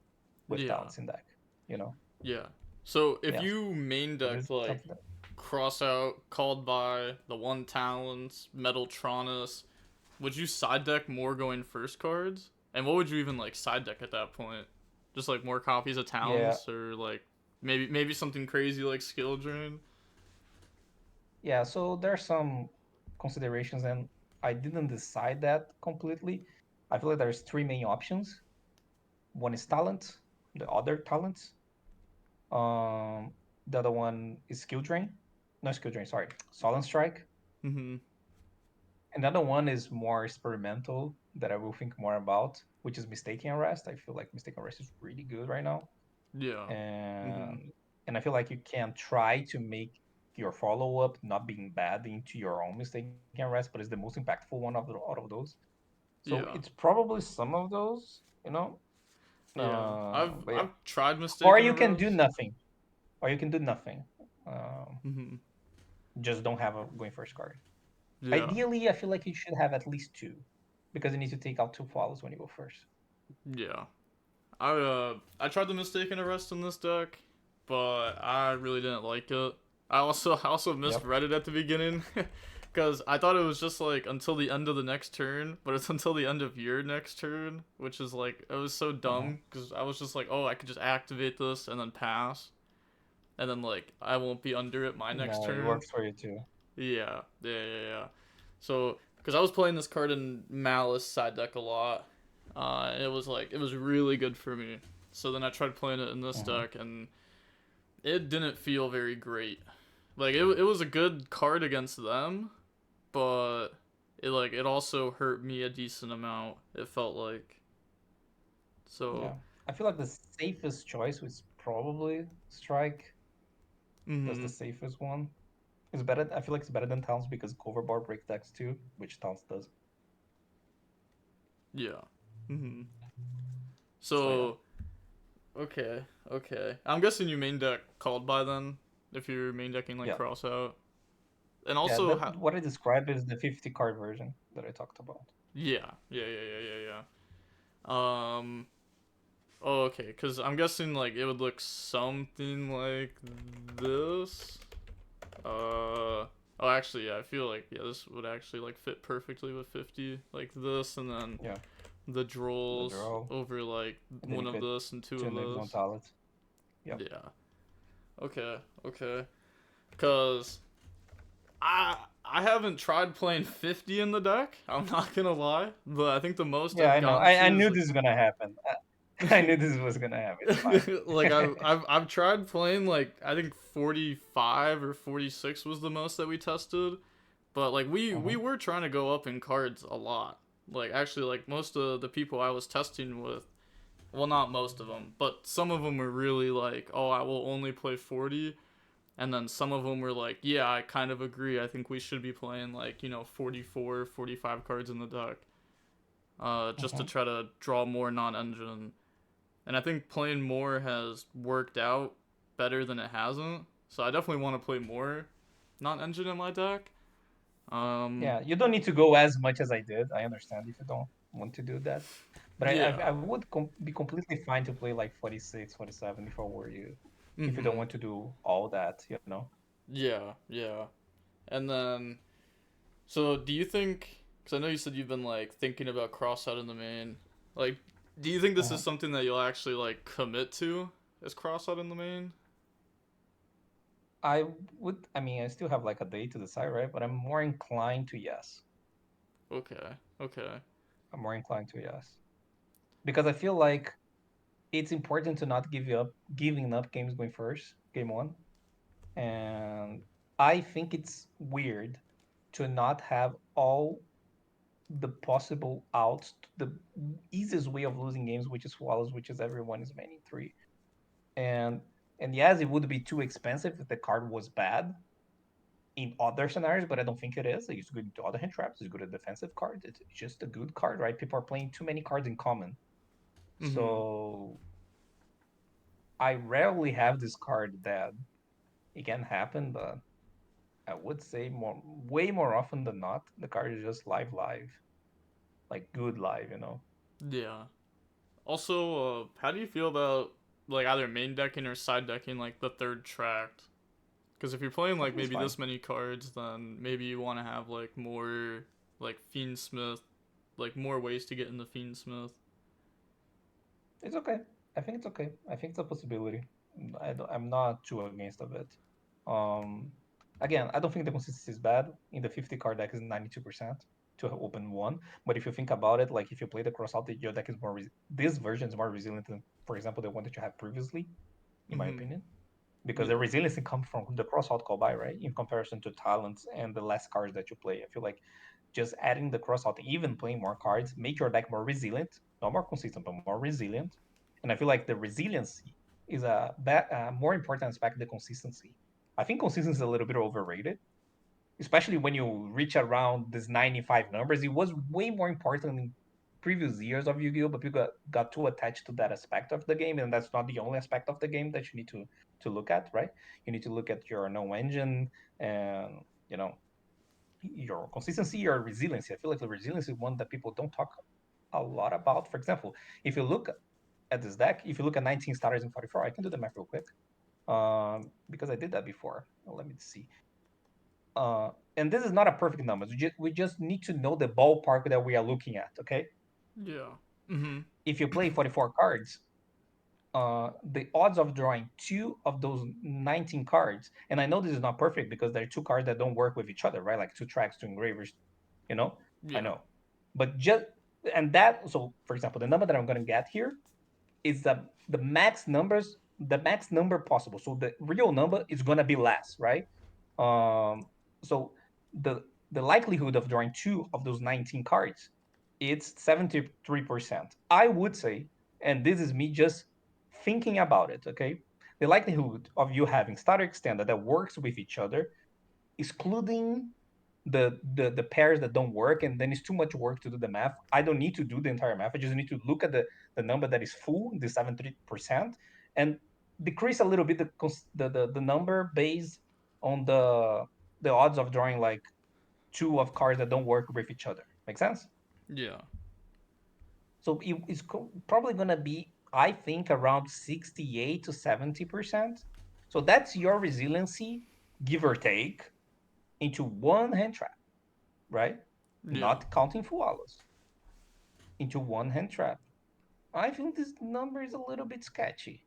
with Yeah. talents in deck. You know, Yeah. So if yeah. you main So this deck is like something that cross out, called by the one talents, Metaltronus, would you side deck more going first cards? And what would you even like side deck at that point? Just like more copies of yeah, talents or like maybe something crazy like skill drain? yeah. So there's some considerations, and I didn't decide that completely. I feel like there's three main options. One is talent, the other talents. Um, the other one is skill drain. No skill drain, sorry. Solemn strike. Mhm. Another one is more experimental that I will think more about, which is mistaken arrest. I feel like mistaken arrest is really good right now. Yeah. Mhm. And I feel like you can try to make your follow up not being bad into your own mistaken arrest, but it's the most impactful one out of those. So Yeah. it's probably some of those, you know. Yeah. I've But yeah, I've tried or mistaken you can do arrest. nothing, or you can do nothing. Um, Mhm. just don't have a going first card. Yeah. Ideally, I feel like you should have at least two, because you need to take out two follows when you go first. Yeah. I tried the mistaken arrest in this deck, but I really didn't like it. I also Yep. misread it at the beginning, because I thought it was just like until the end of the next turn, but it's until the end of your next turn, which is like it was so Uh-huh. dumb because I was just like, oh, I could just activate this and then pass, and then like I won't be under it my next No, it turn. works for you too. Yeah. So because I was playing this card in Malice side deck a lot, it was like it was really good for me. So then I tried playing it in this Uh-huh. deck, and it didn't feel very great. Like it was a good card against them, but it also hurt me a decent amount. It felt like so. Yeah. I feel like the safest choice was probably strike. That's the Mhm. safest one. It's better. I feel like it's better than Towns because Coverboard breaks decks too, which Towns does. Yeah. Mhm. So yeah. So okay. I'm guessing you main deck called by then if you're main decking like Yeah. cross out. and Yeah, also that what I described is the 50 card version that I talked about. yeah. Oh, okay, because I'm guessing like it would look something like this. Oh, actually, yeah, I feel like yeah, this would actually like fit perfectly with 50, like this, and then Yeah, the the draws draw, over like and then one you of get this and two two of nibs on those. talent. Yep. Yeah. Okay. Okay. Cause I haven't tried playing 50 in the deck. I'm not gonna lie, but I think the most Yeah, I've I know. gotten I to is knew like this was gonna happen. I knew this was gonna happen. It's fine. like I've tried playing like I think 45 or 46 was the most that we tested, but like we Hmm. were trying to go up in cards a lot. Like actually like most of the people I was testing with, well not most of them, but some of them were really like, "Oh, I will only play 40." And then some of them were like, "Yeah, I kind of agree. I think we should be playing like, 44, 45 cards in the deck." Just to Hmm. try to draw more non-engine, and I think playing more has worked out better than it hasn't. So I definitely want to play more non-engine in my deck. Um, Yeah, you don't need to go as much as I did. I understand if you don't want to do that, but I yeah. would be completely fine to play like 46, 47 if I were you. If you don't Mhm. want to do all that, you know. Yeah, yeah. And then, so do you think? Because I know you said you've been like thinking about cross out in the main. Like, do you think this is Mhm. something that you'll actually like commit to? Is cross out in the main? I would. I mean, I still have like a day to decide, right? But I'm more inclined to yes. Okay. Okay. I'm more inclined to yes because I feel like it's important to not give you up giving up games going first, game one. And I think it's weird to not have all the possible outs, the easiest way of losing games, which is swallows, which is everyone is maining three. And and yes, it would be too expensive if the card was bad in other scenarios, but I don't think it is. It's good into other hand traps. It's good at defensive cards. It's just a good card, right? People are playing too many cards in common. Mhm. So I rarely have this card that it can happen, but I would say way more often than not, the card is just live, like good live. Yeah. Also, how do you feel about like either main decking or side decking like the third tract? Because if you're playing I like think it's maybe fine. this many cards, then maybe you want to have like more like Fiendsmith, like more ways to get in the Fiendsmith. It's okay. I think it's okay. I think it's a possibility. I'm not too against of it. Um, Again, I don't think the consistency is bad. In the 50 card deck is 92% to open one. But if you think about it, like if you play the cross out, your deck is this version is more resilient than, for example, the one that you had previously, in my Mm-hmm. opinion. Because the Yeah. resiliency comes from the crossout call by, right? In comparison to talents and the less cards that you play. I feel like just adding the crossout, even playing more cards, make your deck more resilient, not more consistent, but more resilient. And I feel like the resiliency is a more important aspect than consistency. I think consistency is a little bit overrated, especially when you reach around this 95 numbers. It was way more important in previous years of Yu-Gi-Oh, but people got too attached to that aspect of the game, and that's not the only aspect of the game that you need to look at, right? You need to look at your no engine and your consistency, your resiliency. I feel like the resiliency is one that people don't talk a lot about. For example, if you look at this deck, if you look at 19 starters in 44, I can do the math real quick. Because I did that before. Let me see. And this is not a perfect number. We just need to know the ballpark that we are looking at. Okay, Yeah. Mm-hmm. if you play 44 cards, the odds of drawing two of those 19 cards, and I know this is not perfect because there are two cards that don't work with each other, right? Like two tracks, two engravers, you know. I Yeah. know, but just and that. So, for example, the number that I'm gonna get here is the max number possible. So the real number is gonna be less, right? So the the likelihood of drawing two of those 19 cards, it's 73%. I would say, and this is me just thinking about it, okay? The likelihood of you having starter extender that works with each other, excluding the pairs that don't work, and then it's too much work to do the math. I don't need to do the entire math. I just need to look at the number that is full, the 73%, and decrease a little bit the number based on the the odds of drawing like two of cards that don't work with each other. Make sense? Yeah. So it's probably gonna be, I think, around 68 to 70%. So that's your resiliency, give or take, into one hand trap, right? Yeah. Not counting Fualas, into one hand trap. I think this number is a little bit sketchy.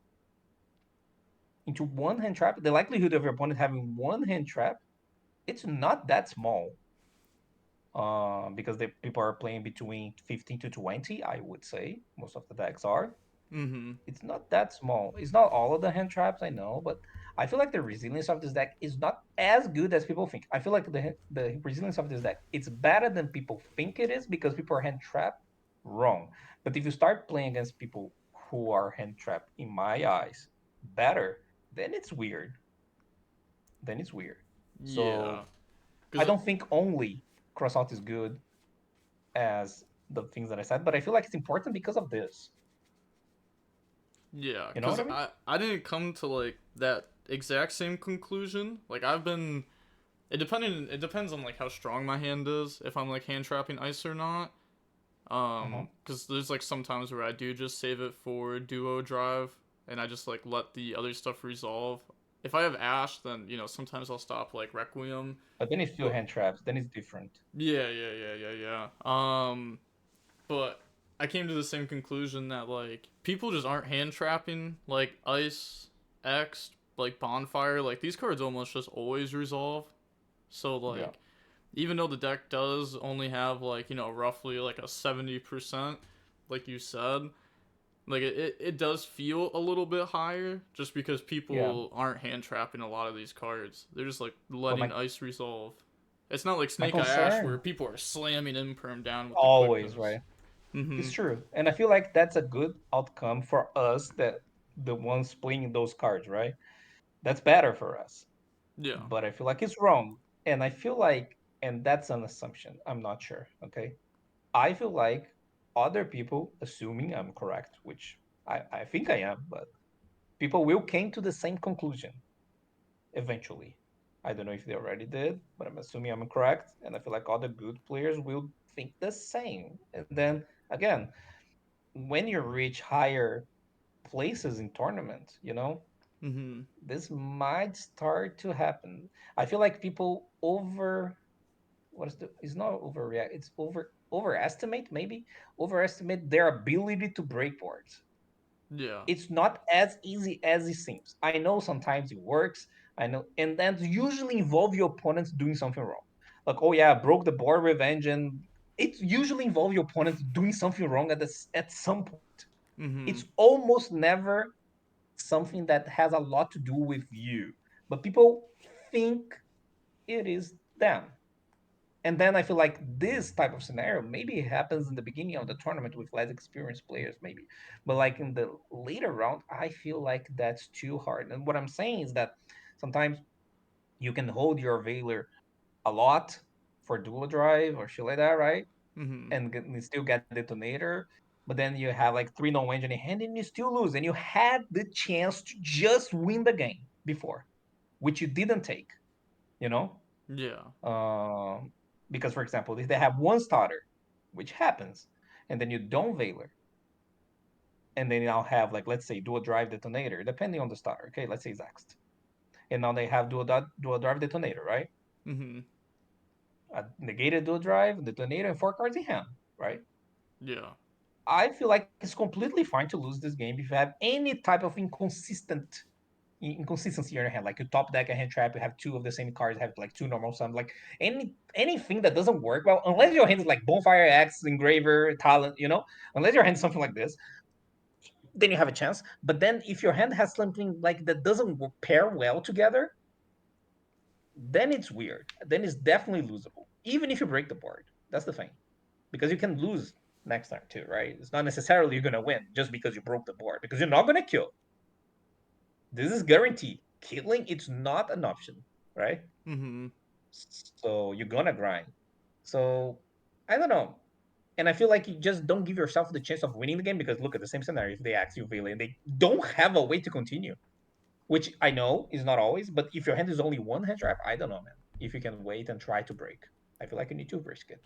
Into one hand trap, the likelihood of your opponent having one hand trap, it's not that small. Because the people are playing between 15 to 20, I would say. Most of the decks are. Mhm. It's not that small. It's not all of the hand traps, I know, but I feel like the resilience of this deck is not as good as people think. I feel like the resilience of this deck it's better than people think it is because people are hand trapped wrong. But if you start playing against people who are hand trapped, in my eyes, better, then it's weird. Then it's weird. Yeah. So I Cuz don't think only crossout is good as the things that I said, but I feel like it's important because of this. yeah, You know what cuz I mean? I didn't come to like that exact same conclusion. Like I've been it depends on like how strong my hand is, if I'm like hand trapping ice or not. Uh-huh. Cuz there's like some times where I do just save it for duo drive and I just like let the other stuff resolve. If I have Ash, then sometimes I'll stop like Requiem. But then it's still But hand traps. Then it's different. yeah. But I came to the same conclusion that like people just aren't hand trapping like Ice, X, like Bonfire. Like these cards almost just always resolve. So Yeah. like even though the deck does only have like roughly like a 70%, like you said, like it does feel a little bit higher just because Yeah. people aren't hand trapping a lot of these cards. They're just like But letting ice resolve. It's not like my Snake Eye Ash where concern people are slamming Imperm down with the always, quickness. right? Mm-hmm. It's true. And I feel like that's a good outcome for us that the ones playing those cards, right? That's better for us. Yeah. But I feel like it's wrong. And I feel like and that's an assumption. I'm not sure, okay? I feel like other people assuming I'm correct, which I think I am, but people will came to the same conclusion eventually. I don't know if they already did, but I'm assuming I'm correct. And I feel like other good players will think the same. And then again, when you reach higher places in tournaments, Mm-hmm. this might start to happen. I feel like people over what is the it's not overreact, it's overestimate maybe overestimate their ability to break boards. Yeah. It's not as easy as it seems. I know sometimes it works. I know, and that usually involve your opponents doing something wrong. Like, oh yeah, broke the board revenge, and it usually involve your opponents doing something wrong at some point. Mm-hmm. It's almost never something that has a lot to do with you, but people think it is them. And then I feel like this type of scenario maybe it happens in the beginning of the tournament with less experienced players, maybe. But like in the later round, I feel like that's too hard. And what I'm saying is that sometimes you can hold your Veiler a lot for dual drive or shit like that, right? Mm-hmm. And still get detonator. But then you have like three no engine in hand and you still lose. And you had the chance to just win the game before, which you didn't take, you know? Yeah. Um, because, for example, if they have one starter, which happens, and then you don't Veiler, and then now have, like, let's say, dual drive detonator, depending on the starter, okay, let's say Zaxt. And now they have dual drive detonator, right? Mm-hmm. A negated dual drive, detonator, and four cards in hand, right? Yeah. I feel like it's completely fine to lose this game if you have any type of inconsistency in your hand. Like you top deck a hand trap, you have two of the same cards, have like two normal summons, like anything that doesn't work well, unless your hand is like Bonfire Axe, Engraver, Talent, unless your hand is something like this, then you have a chance. But then if your hand has something like that doesn't pair well together, then it's weird. Then it's definitely losable, even if you break the board. That's the thing, because you can lose next time too, right? It's not necessarily you're gonna win just because you broke the board, because you're not gonna kill. This is guaranteed. Killing it's not an option, right? Mm-hmm. So you're gonna grind. So I don't know. And I feel like you just don't give yourself the chance of winning the game because look at the same scenario. If they ask you Vela and they don't have a way to continue, which I know is not always, but if your hand is only one hand trap, I don't know, man. if you can wait and try to break. I feel like you need to risk it.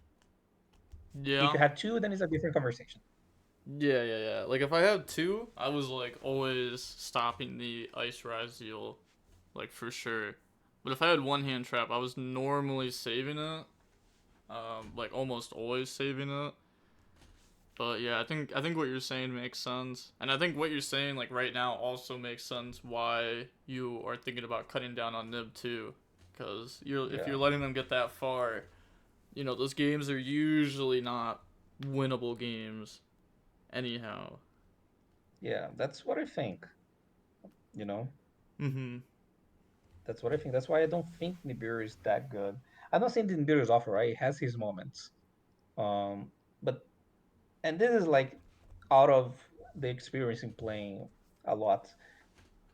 If Yeah. you have two, then it's a different conversation. Yeah. Like if I had two, I was like always stopping the ice rise deal, like for sure. But if I had one hand trap, I was normally saving it. Like almost always saving it. But yeah, I think what you're saying makes sense, and I think what you're saying like right now also makes sense why you are thinking about cutting down on nib too, because you're if Yeah, you're letting them get that far, those games are usually not winnable games anyhow. yeah, that's what I think. You know, Mhm. that's what I think. That's why I don't think Nibiru is that good. I don't think Nibiru is awful, right? He has his moments. But and this is like out of the experience in playing a lot.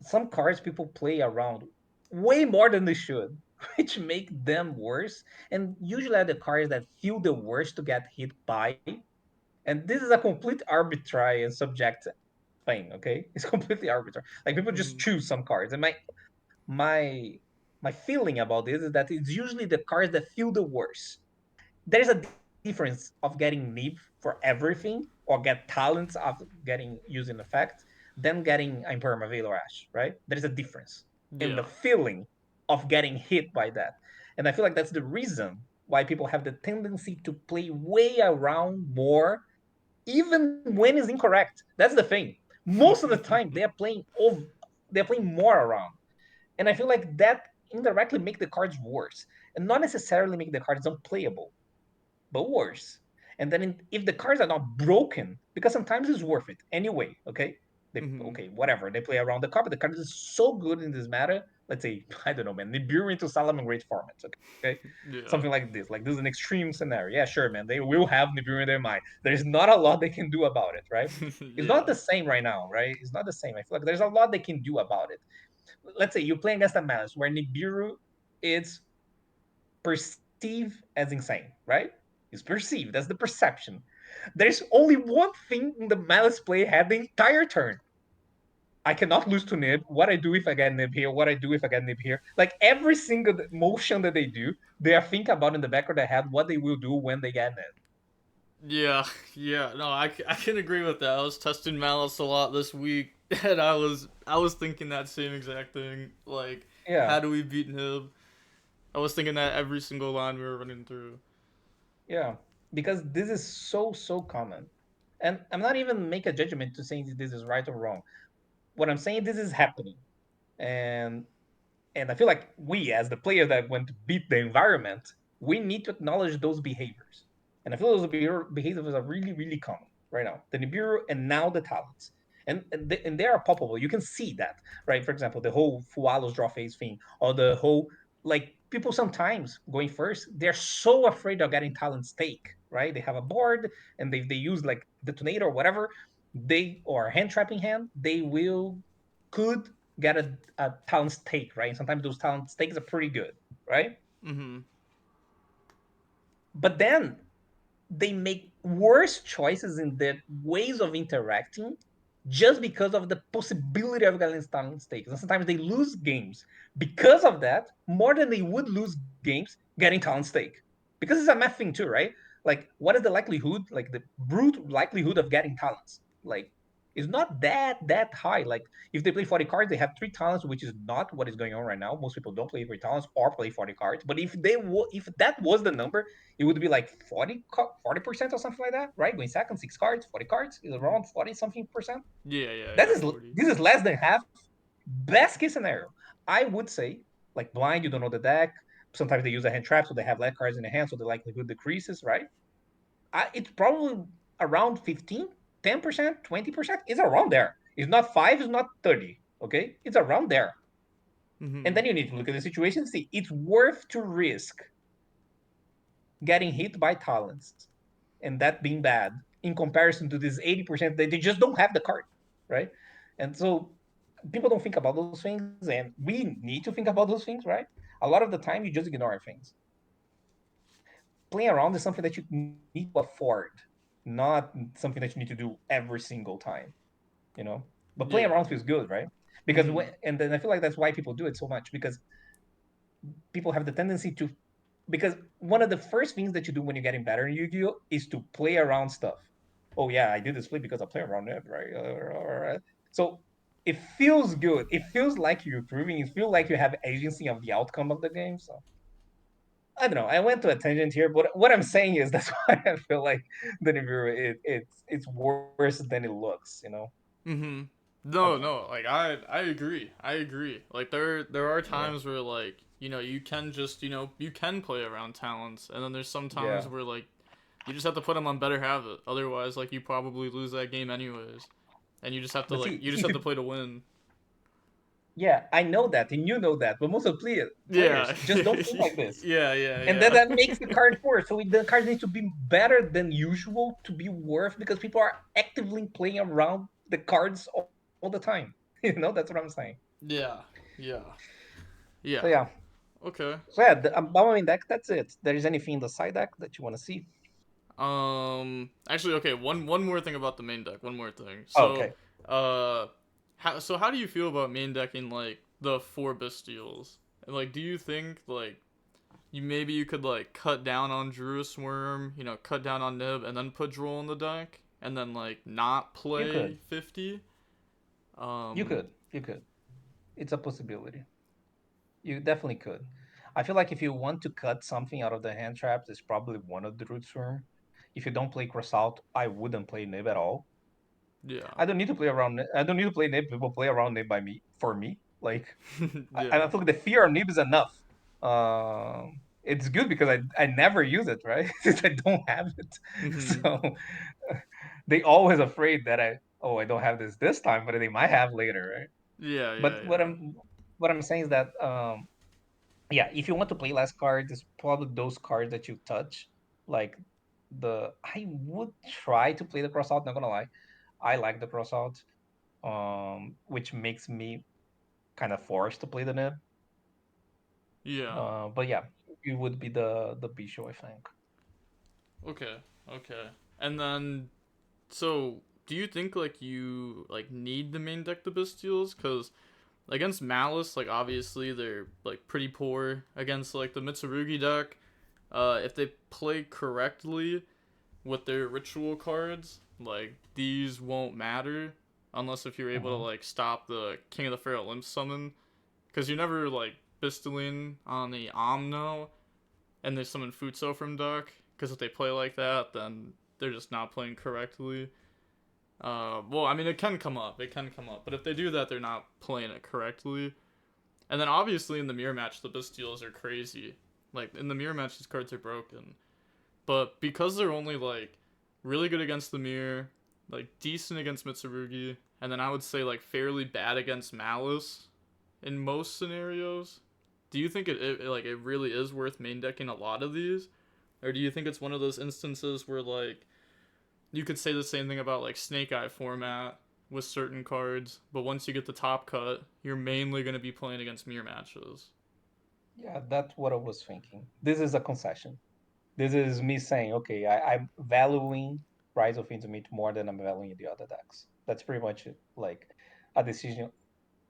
Some cards people play around way more than they should, which make them worse. And usually are the cards that feel the worst to get hit by. And this is a complete arbitrary and subjective thing, okay? It's completely arbitrary. Like people just Mhm. choose some cards. And my my feeling about this is that it's usually the cards that feel the worst. There's a difference of getting nib for everything or get talents of getting using effect than getting Imperma Veil or Ash, right? There is a difference in the Yeah. feeling of getting hit by that. And I feel like that's the reason why people have the tendency to play way around more, even when it's incorrect. That's the thing. Most of the time they're playing more around. And I feel like that indirectly make the cards worse. And not necessarily make the cards unplayable, but worse. And then if the cards are not broken, because sometimes it's worth it anyway, okay? Mhm. Okay, whatever. They play around the card, but the card is so good in this matter. Let's say, I don't know, man, Nibiru into Salamangreat formats, okay? Something Yeah. like this. Like this is an extreme scenario. Yeah, sure, man. They will have Nibiru in their mind. There's not a lot they can do about it, right? It's not Yeah. the same right now, right? It's not the same. I feel like there's a lot they can do about it. Let's say you're playing against a Malice where Nibiru is perceived as insane, right? Is perceived. That's the perception. There's only one thing in the Malice play had the entire turn. I cannot lose to Nib. What I do if I get Nib here? What I do if I get Nib here? Like every single motion that they do, they are thinking about in the back of their head what they will do when they get Nib. Yeah, yeah, no, I can agree with that. I was testing Malice a lot this week, and I was thinking that same exact thing. Like, Yeah, how do we beat Nib? I was thinking that every single line we were running through. yeah. Because this is so common. And I'm not even make a judgment to saying this is right or wrong. What I'm saying this is happening. And and I feel like we, as the players that want to beat the environment, we need to acknowledge those behaviors. And I feel those behaviors are really common right now. The Nibiru and now the talents. And they are palpable. You can see that, right? For example, the whole Fualos draw phase thing, or the whole like people sometimes going first, they're so afraid of getting talent stake, right? They have a board and they use like detonator or whatever, they or hand trapping hand, they will could get a talent stake, right? And sometimes those talent stakes are pretty good, right? Mm-hmm. But then they make worse choices in their ways of interacting just because of the possibility of getting talent stakes. And sometimes they lose games because of that more than they would lose games getting talent stake. Because it's a math thing too, right? Like, what is the likelihood, like the brute likelihood of getting talents? Like, it's not that high. Like, if they play 40 cards, they have three talents, which is not what is going on right now. Most people don't play 3 talents or play 40 cards. But if that was the number, it would be like 40% or something like that, right? Going second, 6 cards, 40 cards is Mm-hmm. around 40 something percent. Yeah, That is 40. this is less than half. Best case scenario, I would say, like blind, you don't know the deck. Sometimes they use a hand trap, so they have less cards in the hand, so the likelihood decreases, right? It's probably around 15, 10%, 20%. It's around there. It's not 5, it's not 30. Okay, it's around there. And Mm-hmm. then you need to look at the situation and see it's worth to risk getting hit by talents and that being bad in comparison to this 80% that they just don't have the card, right? And so people don't think about those things, and we need to think about those things, right? A lot of the time you just ignore things. Playing around is something that you need to afford, not something that you need to do every single time, you know. But playing Yeah. around feels good, right? Because Mm-hmm. and then I feel like that's why people do it so much, because people have the tendency to, because one of the first things that you do when you're getting better in Yu-Gi-Oh is to play around stuff. Oh yeah, I did this play because I play around it, right? So it feels good. It feels like you're improving. It feels like you have agency of the outcome of the game. So I don't know. I went to a tangent here, but what I'm saying is that's why I feel like the Nibiru it's worse than it looks. Mm-hmm. I No, don't know. no, like I agree. I agree. Like there are Yeah, times where like, you can just, you can play around talents, and then there's some times yeah. where like you just have to put them on better habit. Otherwise, like you probably lose that game anyways. And you just have to But like see, you just if have to you, play to win. yeah, I know that, and you know that, but most of the Yeah. players just don't think like this. Yeah, yeah, And then yeah. that makes the card worse. So the cards need to be better than usual to be worth because people are actively playing around the cards all the time. That's what I'm saying. Yeah. Yeah. So Yeah. yeah, Okay. about my deck, that's it. There is anything in the side deck that you want to see? Actually, okay, one more thing about the main deck. One more thing. Oh, So, okay, uh, how do you feel about main decking like the four Bestials? And like, do you think like you could like cut down on Druis Worm, cut down on Nib, and then put Droll in the deck, and then like not you play could, 50? you Um, could, you could. It's a possibility. You definitely could. I feel like if you want to cut something out of the hand traps, it's probably one of the root room. If you don't play cross out, I wouldn't play Nib at all. yeah, I don't need to play around. I don't need to play Nib. People play around Nib by me for me. Like I yeah. feel like the fear of Nib is enough. It's good because I never use it, right? Since I don't have it, Mhm. so they always afraid that I don't have this time, but they might have later, right? Yeah, yeah, But what yeah. I'm saying is that yeah, if you want to play less cards, it's probably those cards that you touch. Like I would try to play the crossout. Not gonna lie, I like the crossout, which makes me kind of forced to play the nib. Yeah. But yeah, it would be the B show, I think. Okay. Okay. And then so, do you think like you like need the main deck the Bestials? Because against Malice, like obviously they're like pretty poor against like the Mitsurugi deck. If they play correctly with their ritual cards, like these won't matter unless if you're able to Hmm. like stop the King of the Feral Imp summon. Because you never like Pistoline on the Omno and they summon Futso from deck. Because if they play like that, then they're just not playing correctly. Well, I mean, it can come up. It can come up. But if they do that, they're not playing it correctly. And then obviously in the mirror match, the Bastiles are crazy. Like in the mirror match, these cards are broken. But because they're only like really good against the mirror, like decent against Mitsurugi, and then I would say like fairly bad against Malice in most scenarios. Do you think it really is worth main decking a lot of these, or do you think it's one of those instances where like you could say the same thing about like Snake Eye format with certain cards, but once you get the top cut, you're mainly going to be playing against mirror matches. Yeah, that's what I was thinking. This is a concession. This is me saying, okay, I'm valuing Rise of Intimate more than I'm valuing the other decks. That's pretty much it. Like a decision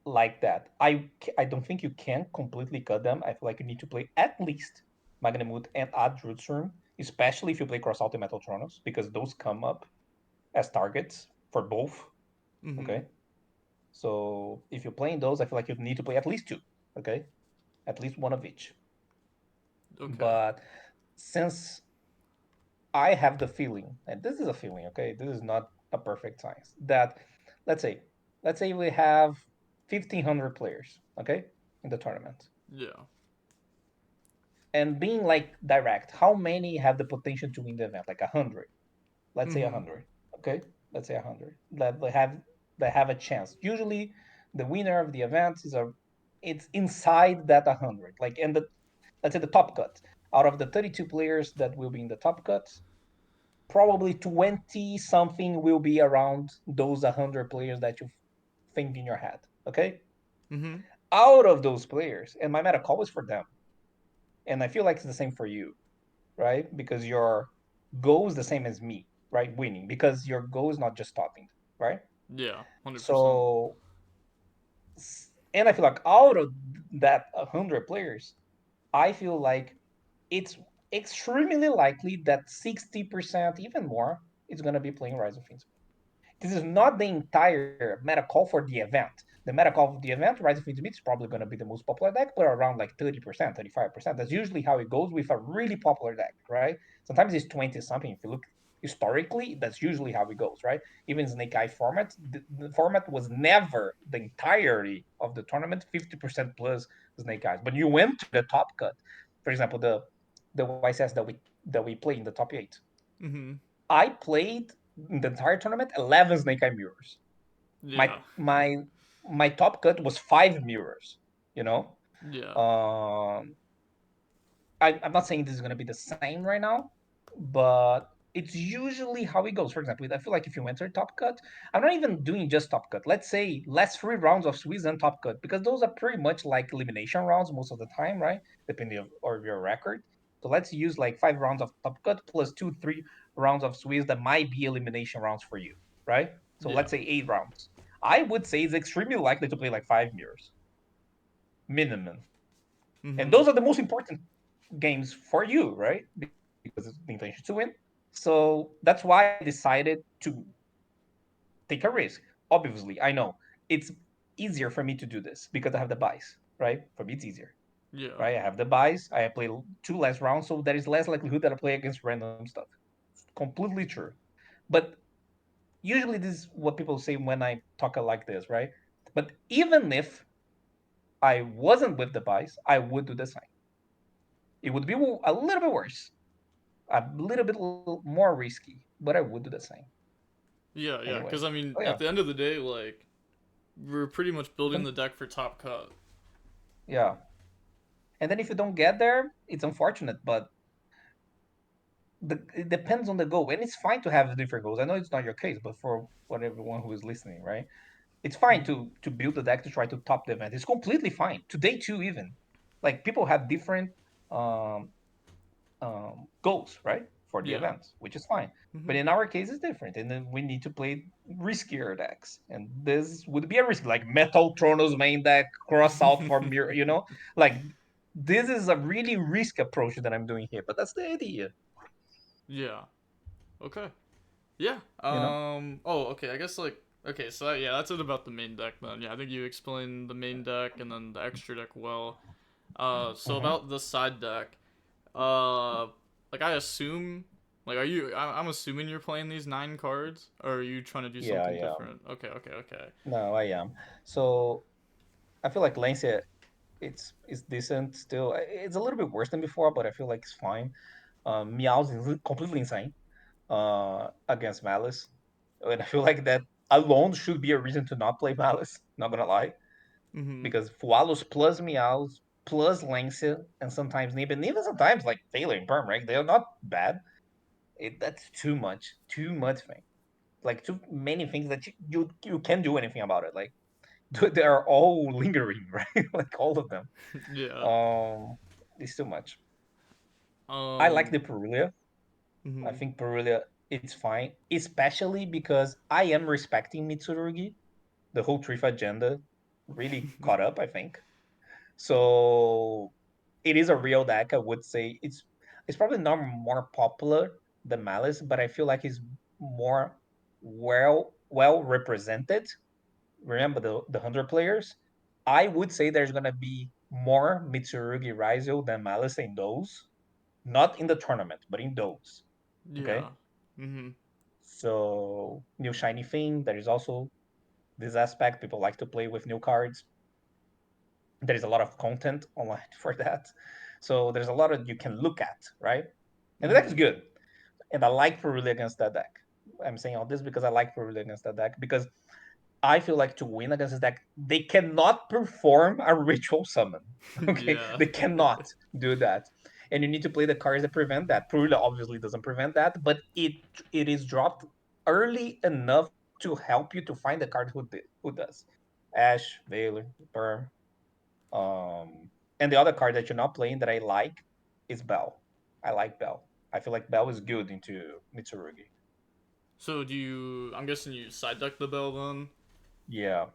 like that. I don't think you can completely cut them. I feel like you need to play at least Magnamut and Ad Room, especially if you play Cross Out and Metaltronos, because those come up as targets for both. Mm-hmm. Okay. So if you're playing those, I feel like you need to play at least two. Okay. At least one of each. Okay. But since I have the feeling, and this is a feeling, okay, this is not a perfect science, that let's say, let's say we have 1,500 players, okay, in the tournament. Yeah. And being like direct, how many have the potential to win the event? Like 100. Let's say Mm-hmm. 100. Okay, let's say 100. That they have a chance. Usually, the winner of the event it's inside that 100. Like in the let's say the top cut. Out of the 32 players that will be in the top cut, probably 20 something will be around those 100 players that you think in your head. Okay, Mm-hmm. out of those players, and my meta call is for them, and I feel like it's the same for you, right? Because your goal is the same as me, right? Winning, because your goal is not just stopping, right? Yeah. 100%. So, and I feel like out of that 100 players, I feel like it's extremely likely that 60%, even more, is going to be playing Rise of Kings. This is not the entire meta call for the event. The meta call of the event, Rise of Kings is probably going to be the most popular deck, but around like 30%, 35%. That's usually how it goes with a really popular deck, right? Sometimes it's 20 something. If you look historically, that's usually how it goes, right? Even Snake Eye format, the format was never the entirety of the tournament, 50% plus Snake Eyes. But you went to the top cut. For example, the YCS that we play in the top eight. Mm-hmm. I played in the entire tournament 11 Snake Eye mirrors. My Yeah. my my top cut was 5 mirrors. You know, Yeah. um, I'm not saying this is gonna be the same right now, but it's usually how it goes. For example, I feel like if you enter top cut, I'm not even doing just top cut. Let's say last 3 rounds of Swiss and top cut, because those are pretty much like elimination rounds most of the time, right? Depending of your record. So let's use like 5 rounds of top cut plus 2, 3 rounds of Swiss that might be elimination rounds for you, right? So Yeah. let's say 8 rounds. I would say it's extremely likely to play like 5 mirrors minimum, and Mm-hmm. those are the most important games for you, right? Because it's the intention to win. So that's why I decided to take a risk. Obviously, I know it's easier for me to do this because I have the buys, right? For me, it's easier, Yeah. right? I have the buys. I play 2 less rounds, so there is less likelihood that I play against random stuff. Completely true. But usually, this is what people say when I talk like this, right? But even if I wasn't with the buys, I would do the same. It would be a little bit worse, a little bit more risky, but I would do the same Yeah. Yeah. anyway. Because I mean, Oh yeah, at the end of the day, like we're pretty much you building can, the deck for top cut. yeah. And then if you don't get there, it's unfortunate, but it depends on the goal, and it's fine to have different goals. I know it's not your case, but for everyone who is listening, right? It's fine Mm-hmm. to build the deck to try to top the event. It's completely fine. Today too, even like people have different um goals, right, for the Yeah. events, which is fine. Mm-hmm. But in our case, it's different, and then we need to play riskier decks, and this would be a risk, like Metal Tronos main deck, cross out for mirror. Like this is a really risk approach that I'm doing here, but that's the idea. Yeah. Okay. Yeah. You know? Oh, okay. I guess like okay. So yeah, that's it about the main deck then. Yeah, I think you explained the main deck and then the extra deck well. So Hmm. about the side deck. Uh, like I assume. Like, are you? I'm assuming you're playing these 9 cards, or are you trying to do Yeah, something yeah. different? Okay. Okay. Okay. No, I am. So I feel like Lancia, it's decent still. It's a little bit worse than before, but I feel like it's fine. Meow's is completely insane against Malice. And I feel like that alone should be a reason to not play Malice, not gonna lie. Mm-hmm. Because Fualos plus Meows plus Lancia and sometimes Nib, and even sometimes like Taylor and Perm, right? They're not bad. That's too much. Too much thing. Like too many things that you can't do anything about it. Like they are all lingering, right? Like all of them. Yeah. Um it's too much. I like Um. the Perulia. I Mm-hmm. think Perulia it's fine, especially because I am respecting Mitsurugi. The whole Trifa agenda really caught up, I think. So it is a real deck. I would say it's probably not more popular than Malice, but I feel like it's more well represented. Remember the 100 players? I would say there's gonna be more Mitsurugi Raizo than Malice in those. Not in the tournament, but in those. Yeah. Okay? Mm-hmm. So new shiny thing. There is also this aspect. People like to play with new cards. There is a lot of content online for that. So there's a lot of you can look at, right? And the deck is Mm-hmm. good. And I like Peruli against that deck. I'm saying all this because I like Peruli against that deck because I feel like to win against this deck, they cannot perform a ritual summon. Okay, Yeah. they cannot do that, and you need to play the cards that prevent that. Perula obviously doesn't prevent that, but it is dropped early enough to help you to find the card who does. Ash, Veiler, Perm, and the other card that you're not playing that I like is Bell. I like Bell. I feel like Bell is good into Mitsurugi. So do you? I'm guessing you side deck the bell then. Yeah,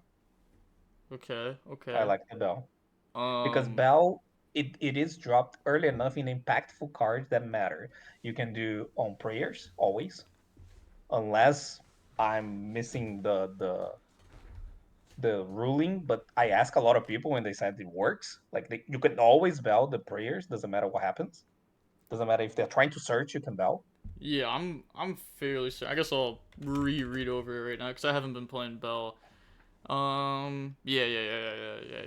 Okay. I Okay. like the Bell because Um. Bell. it is dropped early enough in impactful cards that matter. You can do on prayers always, unless I'm missing the ruling. But I ask a lot of people when they said it works. Like you can always bell the prayers, doesn't matter what happens. Doesn't matter if they're trying to search, you can bell. Yeah, I'm fairly certain. I guess I'll reread over it right now because I haven't been playing Bell. Yeah.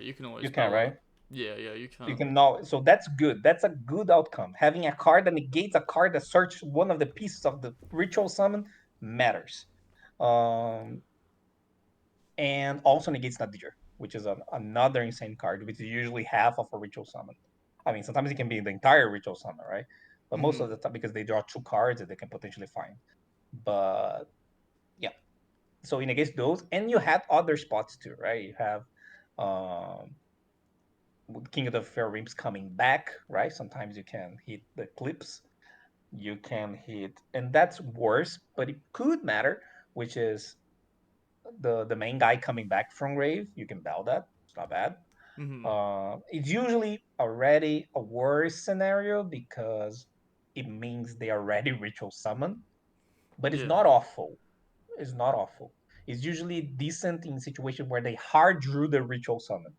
You can always You can, Bell it. right? Yeah, you You can. can know. So that's good. That's a good outcome. Having a card that negates a card that searches one of the pieces of the ritual summon matters. Um, and also negates Nadir, which is another insane card, which is usually half of a ritual summon. I mean, sometimes it can be the entire ritual summon, right? But most of Mhm. the time, because they draw two cards that they can potentially find. But yeah, so it negates those, and you have other spots too, right? You have um, King of the Fair Rims coming back, right? Sometimes you can hit the Eclipse, you can hit, and that's worse, but it could matter, which is the main guy coming back from grave. You can bell that. It's not bad. Mhm. It's usually already a worse scenario because it means they already ritual summon, but it's Yeah. not awful. It's not awful. It's usually decent in situation where they hard drew the ritual summon.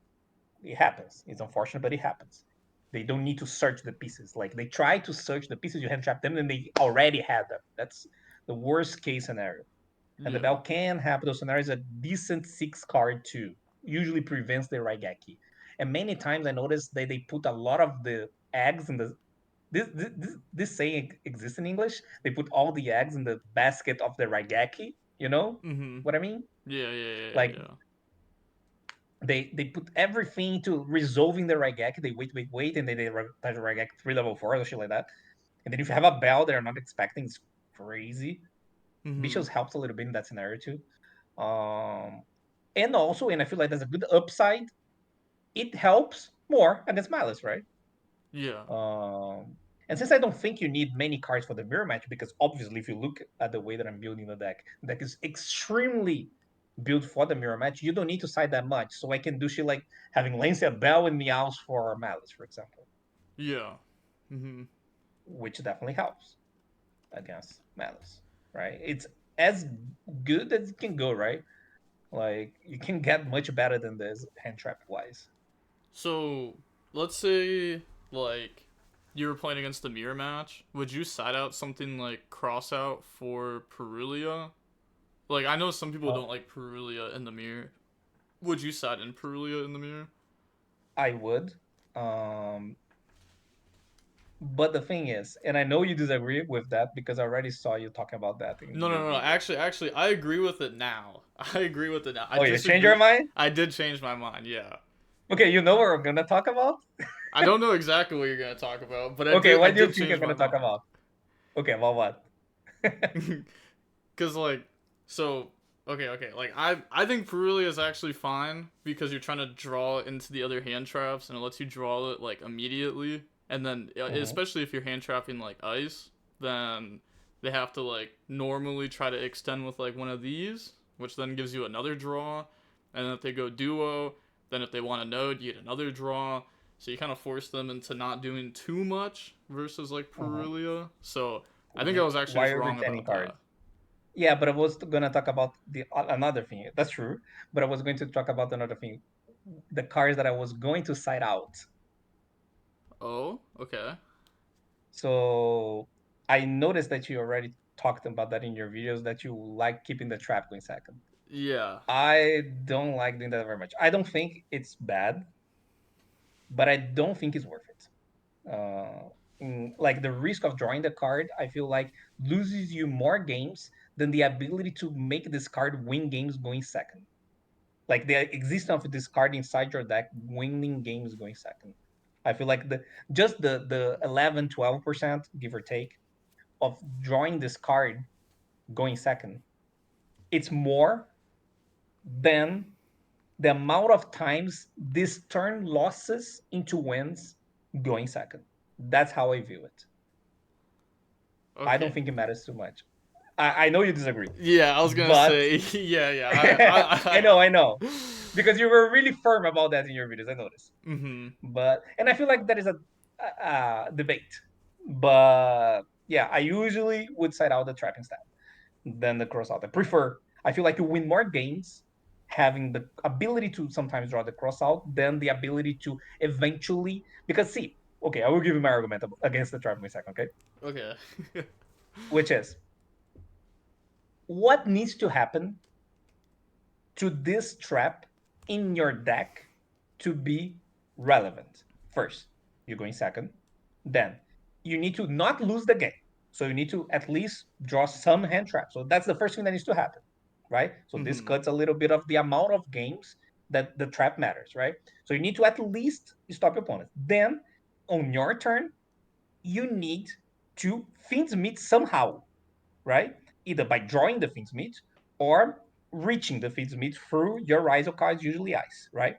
It happens. It's unfortunate, but it happens. They don't need to search the pieces. Like they try to search the pieces, you hand trap them, and they already had them. That's the worst case scenario. And the Yeah. bell can happen. Those scenarios a decent six card too. Usually prevents the Raigeki. And many times I noticed that they put a lot of the eggs in the this saying exists in English. They put all the eggs in the basket of the Raigeki. You know Mhm. what I mean? Like Yeah. they put everything to resolving the Raigeki. They wait, and then they touch the Raigeki 3 level 4 or shit like that. And then if you have a bell they're not expecting, it's crazy. Mhm. Bichos helps a little bit in that scenario too. Um, and also, and I feel like there's a good upside. It helps more against Malice, right? Yeah. And since I don't think you need many cards for the mirror match, because obviously, if you look at the way that I'm building the deck is extremely built for the mirror match. You don't need to side that much, so I can do shit like having Lancia Bell and Meows for Malice, for example, Yeah. Mhm. which definitely helps against Malice, right? It's as good as it can go, right? Like you can get much better than this hand trap wise. So, let's say like you were playing against the mirror match. Would you side out something like cross out for Perulia? Like I know some people Uh, don't like Perulia in the mirror. Would you side in Perulia in the mirror? I would. Um, but the thing is, and I know you disagree with that because I already saw you talking about that in your No. video. Actually, I agree with it now. I agree with it now. I Oh, you change your disagree. mind? I did change my mind. Yeah. Okay, you know what we're gonna talk about? I don't know exactly what you're gonna talk about, but Okay, I what do you did think you're change my gonna talk mind. about? Okay, about what? Cause like, so okay. Like I think Perulia is actually fine because you're trying to draw into the other hand traps and it lets you draw it like immediately. And then Hmm. especially if you're hand trapping like ice, then they have to like normally try to extend with like one of these, which then gives you another draw. And then if they go duo, then if they want a node, you get another draw. So you kind of force them into not doing too much versus like Hmm. Perulia. So I think I was actually Why just are you wrong retaining about that. cards? Yeah, but I was gonna talk about the another thing. That's true, but I was going to talk about another thing. The cards that I was going to side out. Oh, okay. So I noticed that you already talked about that in your videos that you like keeping the trap going second. Yeah. I don't like doing that very much. I don't think it's bad, but I don't think it's worth it. Like the risk of drawing the card, I feel like loses you more games than the ability to make this card win games going second. Like the existence of this card inside your deck winning games going second. I feel like the 11-12% give or take of drawing this card going second, it's more than the amount of times this turn losses into wins going second. That's how I view it. I don't Okay. think it matters too much. I know you disagree, Yeah, I was gonna but say, yeah. I know, I know. because you were really firm about that in your videos. I noticed. Mm-hmm. And I feel like that is a debate. But yeah, I usually would side out the trapping style than the cross out. I prefer. I feel like you win more games having the ability to sometimes draw the cross out than the ability to eventually. Because see, okay, I will give you my argument against the trapping in a second. Okay, Okay. which is what needs to happen to this trap in your deck to be relevant. First, you're going second. Then you need to not lose the game. So you need to at least draw some hand traps. So that's the first thing that needs to happen, right? So this Mm-hmm. cuts a little bit of the amount of games that the trap matters, right? So you need to at least stop your opponent. Then on your turn, you need to Fiends meet somehow, right? Either by drawing the Fiend's Meat or reaching the Fiend's Meat through your ISO cards, usually ice, right?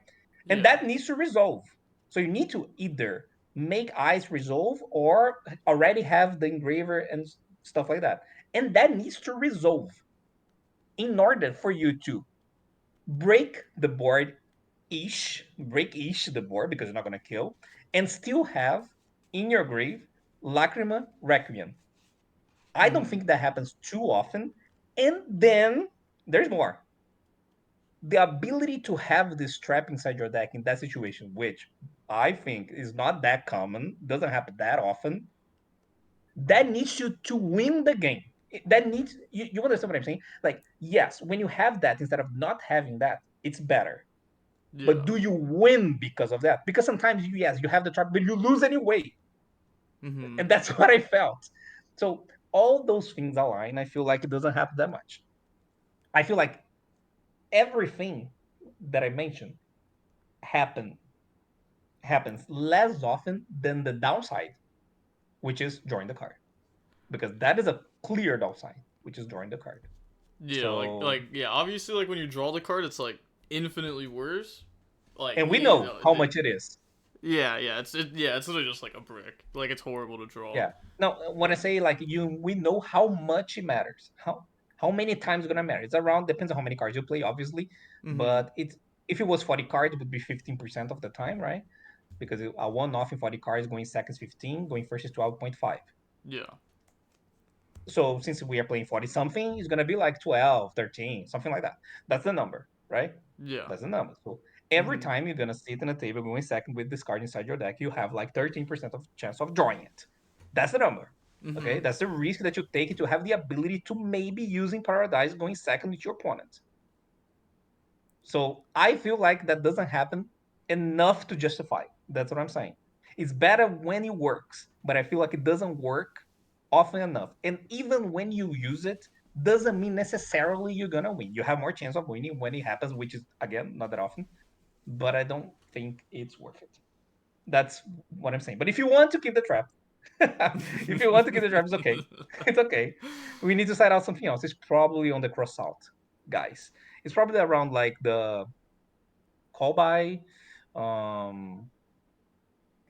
And Yeah. that needs to resolve. So you need to either make ice resolve or already have the engraver and stuff like that. And that needs to resolve in order for you to break the board break ish the board because you're not going to kill, and still have in your grave Lacrima Requiem. I don't Mm-hmm. think that happens too often. And then there's more. The ability to have this trap inside your deck in that situation, which I think is not that common, doesn't happen that often, that needs you to win the game. That needs you understand what I'm saying? Like, yes, when you have that instead of not having that, it's better. But Yeah. do you win because of that? Because sometimes yes, you have the trap, but you lose anyway. Mm-hmm. And that's what I felt. So all those things align. I feel like it doesn't happen that much. I feel like everything that I mentioned happen happens less often than the downside, which is drawing the card, because that is a clear downside, which is drawing the card. Yeah, So, yeah, obviously like when you draw the card it's like infinitely worse. Like and we you know know, how much it is. yeah, yeah, it's literally just like a brick. Like it's horrible to draw. Yeah. Now, when I say like we know how much it matters. How many times it's gonna matter? It's around depends on how many cards you play, obviously, Mhm. but it's if it was 40 cards, it would be 15% of the time, right? Because a one off in 40 cards going second is 15, going first is 12.5. Yeah. So since we are playing 40 something, it's gonna be like 12, 13, something like that. That's the number, right? Yeah. That's the number. So every Mhm. time you're gonna sit in a table going second with this card inside your deck, you have like 13% of chance of drawing it. That's the number. Okay, Mhm. that's the risk that you take to have the ability to maybe using Paradise going second with your opponent. So I feel like that doesn't happen enough to justify. That's what I'm saying. It's better when it works, but I feel like it doesn't work often enough. And even when you use it, doesn't mean necessarily you're gonna win. You have more chance of winning when it happens, which is again not that often. But I don't think it's worth it. That's what I'm saying. But if you want to keep the trap, if you want to keep the trap, it's okay. It's okay. We need to side out something else. It's probably on the cross out, guys. It's probably around like the call by, um,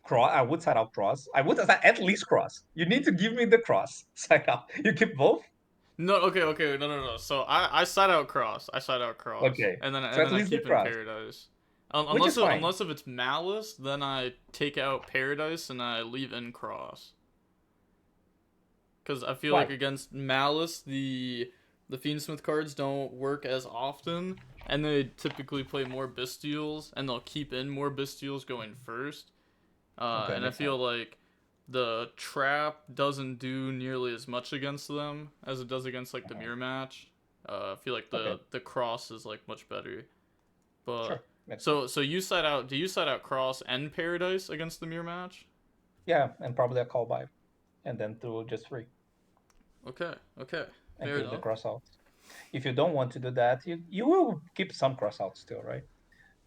cross. I would side out cross. I would side at least cross. You need to give me the cross side out. You keep both. No, okay, no. So I side out cross. I side out cross. Okay, so And at then I least the keep in cross, paradise. which is fine. Unless if it's malice, then I take out paradise and I leave in cross. Cuz I feel like Why? against malice the Fiendsmith cards don't work as often and they typically play more Bestials and they'll keep in more Bestials going first. Okay, And I makes feel sense. like the trap doesn't do nearly as much against them as it does against like the Uh-huh. mirror match. I feel like Okay, the cross is like much better. But sure, makes sense. so you side out? Do you side out cross and paradise against the mirror match? Yeah, and probably a call by, and then through just three Okay, and fair keep the enough. cross out. If you don't want to do that, you will keep some cross out still, right?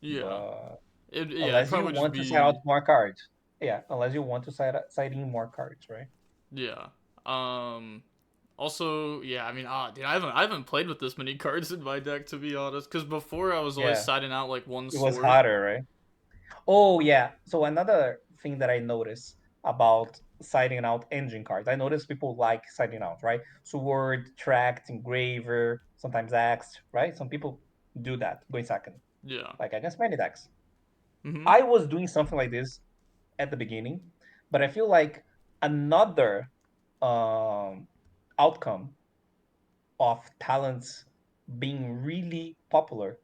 Yeah, But it'd unless you probably just want to side out be more cards, yeah, unless you want to side in more cards, right? yeah. Um, Also, yeah, I mean, dude, I haven't played with this many cards in my deck to be honest. Cause before I was always Yeah, siding out like one it was sword. harder, right? Oh yeah. So another thing that I noticed about siding out engine cards, I noticed people like siding out, right? Sword, tracked, engraver, sometimes axe, right? Some people do that going second. Yeah. like against many decks. Mhm. I was doing something like this at the beginning, but I feel like another um, outcome of talents being really popular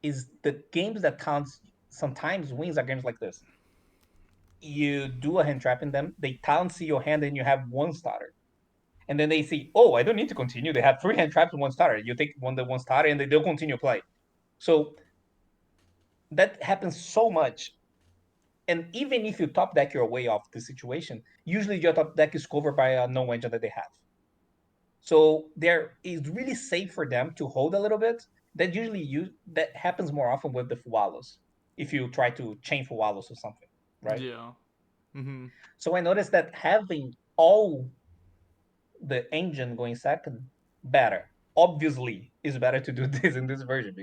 is the games that counts sometimes wins are games like this. You do a hand trap in them, they talent see your hand, and you have one starter. And then they see, oh, I don't need to continue. They have three hand traps and one starter. You take one starter, and they'll continue play. So that happens so much. And even if you top deck your way off the situation, usually your top deck is covered by a no engine that they have. So there is really safe for them to hold a little bit. That happens more often with the Fualos. If you try to chain Fualos or something, right? Yeah. Mhm. So I noticed that having all the engine going second, better. Obviously, it's better to do this in this version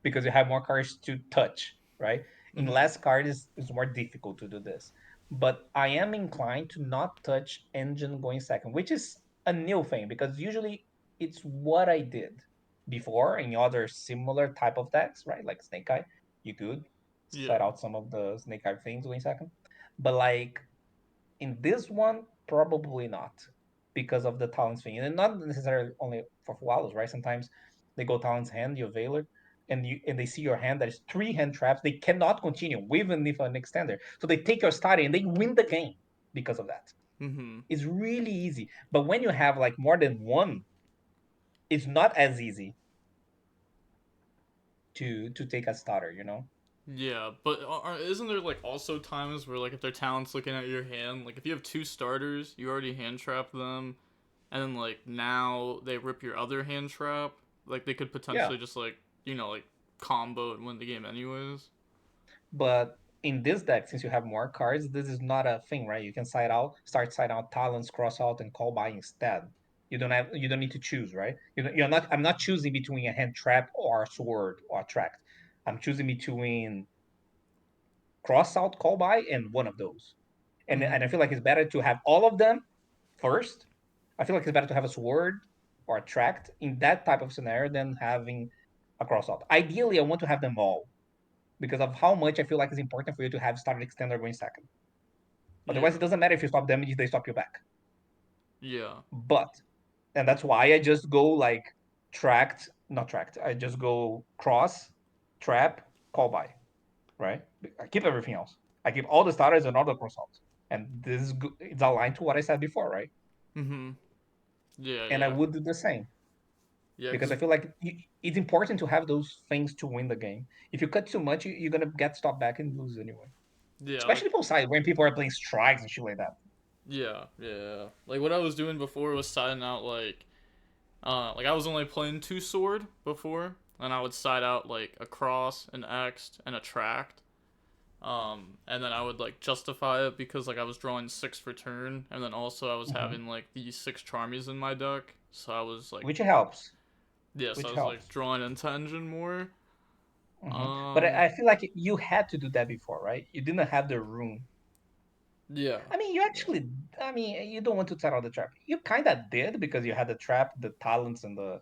because you have more cards to touch, right? In Mhm. less cards, it's more difficult to do this. But I am inclined to not touch engine going second, which is a new thing because usually it's what I did before in other similar type of decks, right? Like Snake Eye, you could set Yeah. out some of the Snake Eye things going second. But like in this one, probably not because of the talents thing, and not necessarily only for Fualos, right? Sometimes they go talents hand, you Veiler, and they see your hand that is three hand traps. They cannot continue even if an extender, so they take your starter and they win the game because of that. Mhm. It's really easy, but when you have like more than one, it's not as easy to take a starter. You know? Yeah, but isn't there like also times where like if their talent's looking at your hand, like if you have two starters, you already hand trap them, and then like now they rip your other hand trap, like they could Yeah, potentially just like like combo and win the game anyways. but in this deck, since you have more cards, this is not a thing, right? You can side out talents, cross out, and call by instead. You don't need to choose, right? You're not. I'm not choosing between a hand trap or a sword or attract. I'm choosing between cross out, call by, and one of those. And I Mhm. feel like it's better to have all of them first. I feel like it's better to have a sword or attract in that type of scenario than having a cross out. Ideally, I want to have them all because of how much I feel like it's important for you to have started extender going second. Otherwise, it Yeah. doesn't matter if you stop damage, they stop you back. Yeah. But, and that's why I just go like not tracked. I just go cross, trap, call by, right? I keep everything else. I keep all the starters and all the cross outs. And this is good. It's aligned to what I said before, right? Mhm. Yeah. And I Yeah. would do the same Yeah. because Cause I feel like it's important to have those things to win the game. If you cut too much, you're going to get stopped back and lose anyway. yeah. Like Especially both sides when people are playing strikes and shit like that. yeah. Yeah. Like what I was doing before was siding out like I was only playing two sword before, and I would side out like a cross, an X, and a tract. And then I would like justify it because like I was drawing six for turn, and then also I was Mm-hmm. having like these six charmies in my deck, so I was like, Which helps. yeah, so I Which was like helps. drawing into engine more. But Um, I feel like you had to do that before, right? You didn't have the room. yeah, I mean, you yeah, actually, I mean, you don't want to set out the trap. You kind of did because you had the trap, the talents, and the.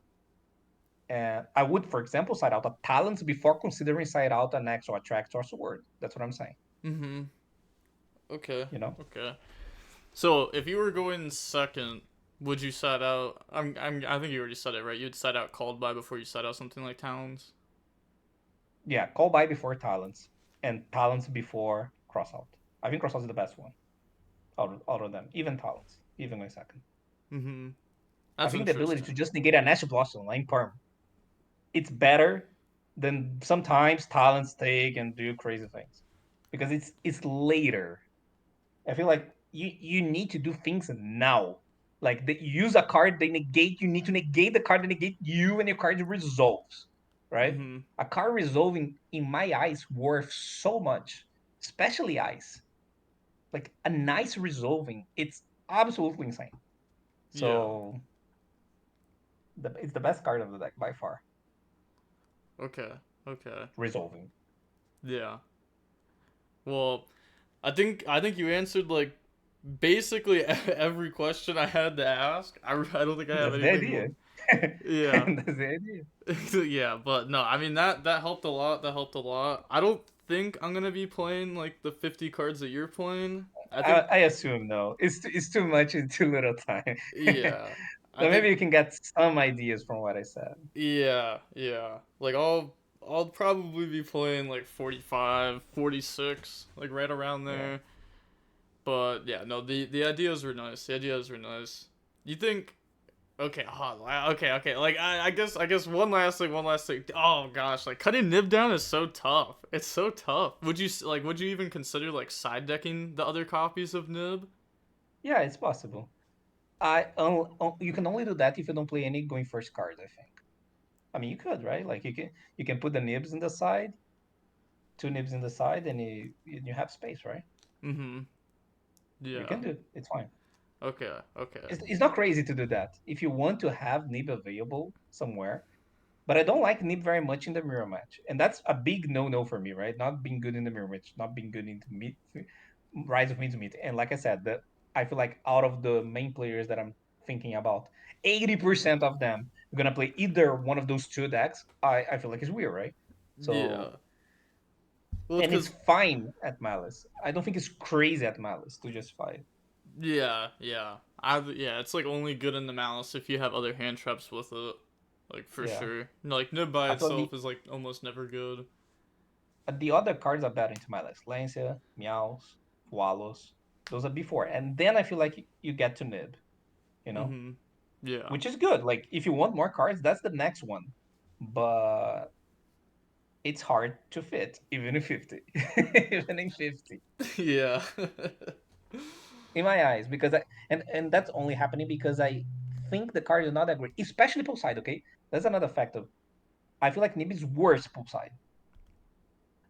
And I would, for example, side out a talents before considering side out an X or a track or sword. That's what I'm saying. mm-hmm, okay, You know? okay. So if you were going second, would you set out? I think you already said it right. You'd set out called by before you set out something like talons. Yeah, call by before talents and talents before crossout. I think crossout is the best one out of them. Even talents, even going second. Mm-hmm. I That's think the ability to interesting. just negate a Nash Blossom line perm, it's better than sometimes talents take and do crazy things because it's later. I feel like you need to do things now. Like they use a card, they negate. You need to negate the card, they negate you, and your card resolves. Right? Mm-hmm. A card resolving, in my eyes, worth so much, especially ice. Like a nice resolving, it's absolutely insane. Yeah. So it's the best card of the deck by far. Okay. Okay. Resolving. Yeah. Well, I think you answered like basically every question I had to ask. I don't think I have That's the anything more. idea. Yeah. And that's the idea. Yeah, but no, I mean that helped a lot. That helped a lot. I don't think I'm gonna be playing like the 50 cards that you're playing. I think I assume no. It's too much in too little time. yeah. I So maybe think you can get some ideas from what I said. yeah, yeah. Like I'll probably be playing like 45, 46, like right around Yeah. there. But yeah, no, the ideas were nice. The ideas were nice. You think okay, okay, okay. Like I guess one last thing. Oh gosh, like cutting Nib down is so tough. It's so tough. Would you even consider like side decking the other copies of Nib? Yeah, it's possible. You can only do that if you don't play any going first cards, I think. I mean, you could, right? Like you can put the nibs in the side, two nibs in the side, and you have space, right? Mm-hmm. You Yeah. can do it. It's fine. Okay. Okay. It's not crazy to do that. If you want to have nib available somewhere, but I don't like nib very much in the mirror match, and that's a big no for me, right? Not being good in the mirror match, not being good in the meet, rise of meet to meet. And like I said, that I feel like out of the main players that I'm thinking about, 80% of them are gonna play either one of those two decks. I feel like it's weird, right? Yeah. So Well, it's and it's because fine at Malice. I don't think it's crazy at Malice to justify it. yeah, yeah. Yeah. It's like only good in the Malice if you have other hand traps with it. Like for Yeah, sure. Like Nib by I feel like itself is like almost never good. the other cards are better into Malice. Lancia, Meows, Wallows. Those are before, and then I feel like you get to Nib, you know, Mm-hmm. Yeah. which is good. Like if you want more cards, that's the next one, but it's hard to fit even in 50, even in 50 Yeah. in my eyes because and that's only happening because I think the card is not that great, especially poolside. Okay, that's another factor. I feel like Nib is worse poolside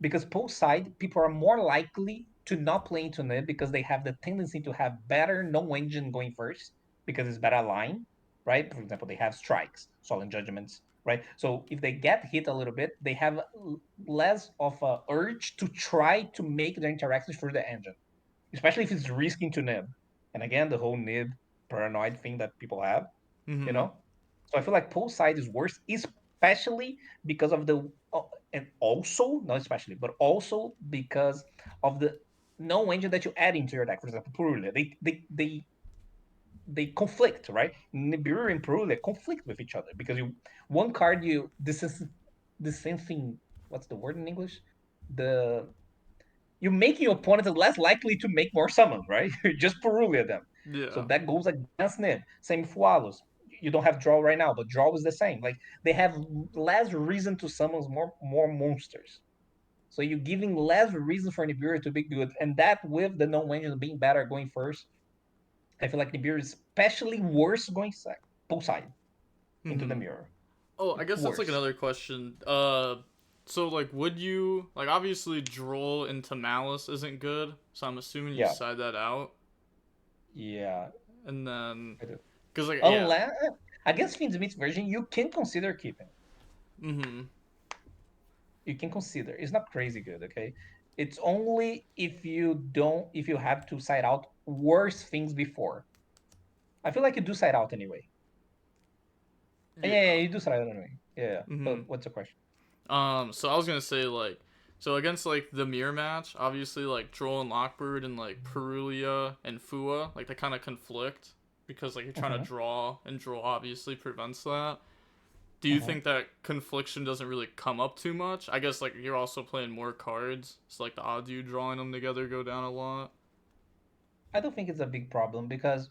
because poolside people are more likely to not play into Nib because they have the tendency to have better no engine going first because it's better line, right? For example, they have strikes, solemn judgments, right? So if they get hit a little bit, they have less of a urge to try to make their interactions through the engine, especially if it's risking to Nib. And again, the whole Nib paranoid thing that people have, you Mm-hmm. know. So I feel like pool side is worse, especially because of the and also not especially, but also because of the no engine that you add into your deck. For example, Purule, they conflict, right? Nibiru and Purule conflict with each other because you one card you this same thing. What's the word in English? The you make your opponent less likely to make more summons, right? Just Purule them. So Yeah. that goes against Nib. Same with Walos. You don't have draw right now, but draw is the same. Like they have less reason to summon more monsters. So you're giving less reason for Nibiru to be good, and that with the no engine being better going first, I feel like Nibiru is especially worse going pull side into the Mm-hmm. mirror. Oh, I guess that's like Worse. another question. So like, would you like obviously Droll into Malice isn't good, so I'm assuming you Yeah, side that out, yeah. and then I do. because like yeah, Unless against Fiend's Meat's version, you can consider keeping. mm-hmm, You can consider. It's not crazy good, okay? It's only if you have to side out worse things before. I feel like you do side out anyway. Yeah, yeah, you do side out anyway. Yeah. mm-hmm. But what's the question? So I was gonna say like, so against like the mirror match, obviously like Droll and Lockbird and like Perulia and Fua, like they kind of conflict because like you're trying to Mm-hmm, draw and Droll obviously prevents that. Do you mm-hmm. think that confliction doesn't really come up too much? I guess like you're also playing more cards, so like the odds you drawing them together go down a lot. I don't think it's a big problem because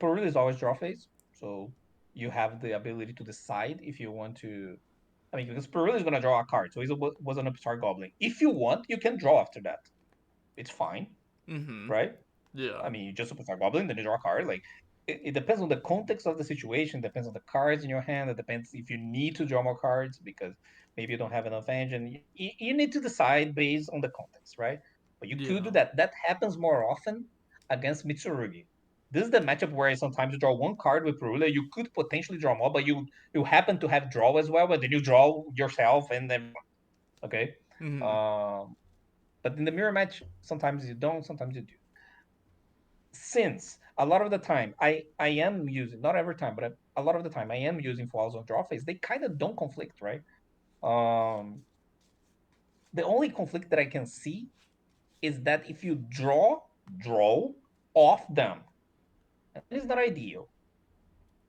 Peru is always draw phase, so you have the ability to decide if you want to. I mean, because Peru is gonna draw a card, so he was an upstart goblin. If you want, you can draw after that. It's fine, Mm-hmm. right? Yeah. I mean, you just super a goblin, then you draw a card. Like it depends on the context of the situation, depends on the cards in your hand, it depends if you need to draw more cards because maybe you don't have enough engine. You need to decide based on the context, right? But you could do Yeah. that. That happens more often against Mitsurugi. This is the matchup where sometimes you draw one card with Rula, you could potentially draw more, but you happen to have draw as well, but then you draw yourself and then okay. Mm-hmm. Um, but in the mirror match, sometimes you don't, sometimes you do. since a lot of the time I am using, not every time, but a lot of the time I am using falls on draw phase, they kind of don't conflict, right? Um, the only conflict that I can see is that if you draw off them, it's not ideal,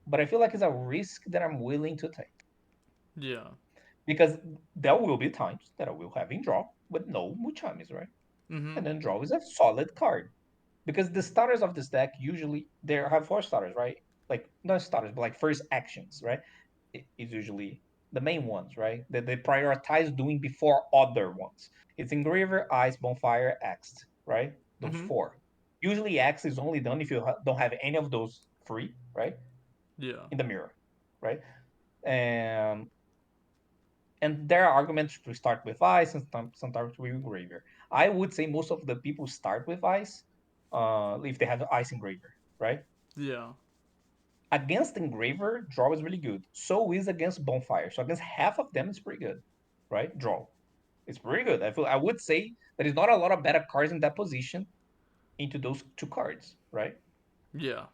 but I feel like it's a risk that I'm willing to take Yeah. because there will be times that I will have in draw with no Muchamis, right? And Mhm. then draw is a solid card because the starters of this deck usually they have four starters, right? Like not starters, but like first actions, right? Is usually the main ones, right? That they prioritize doing before other ones. It's Engraver, Ice, Bonfire, Axed, right? Those Mhm. four. Usually, Axe is only done if you don't have any of those three, right? Yeah. In the mirror, right? And and there are arguments to start with Ice and sometimes with Engraver. I would say most of the people start with Ice, if they have Ice Engraver, right? Yeah. Against Engraver, draw is really good. So is against Bonfire. So against half of them, it's pretty good, right? Draw. It's pretty good. I would say there is not a lot of better cards in that position into those two cards, right? Yeah.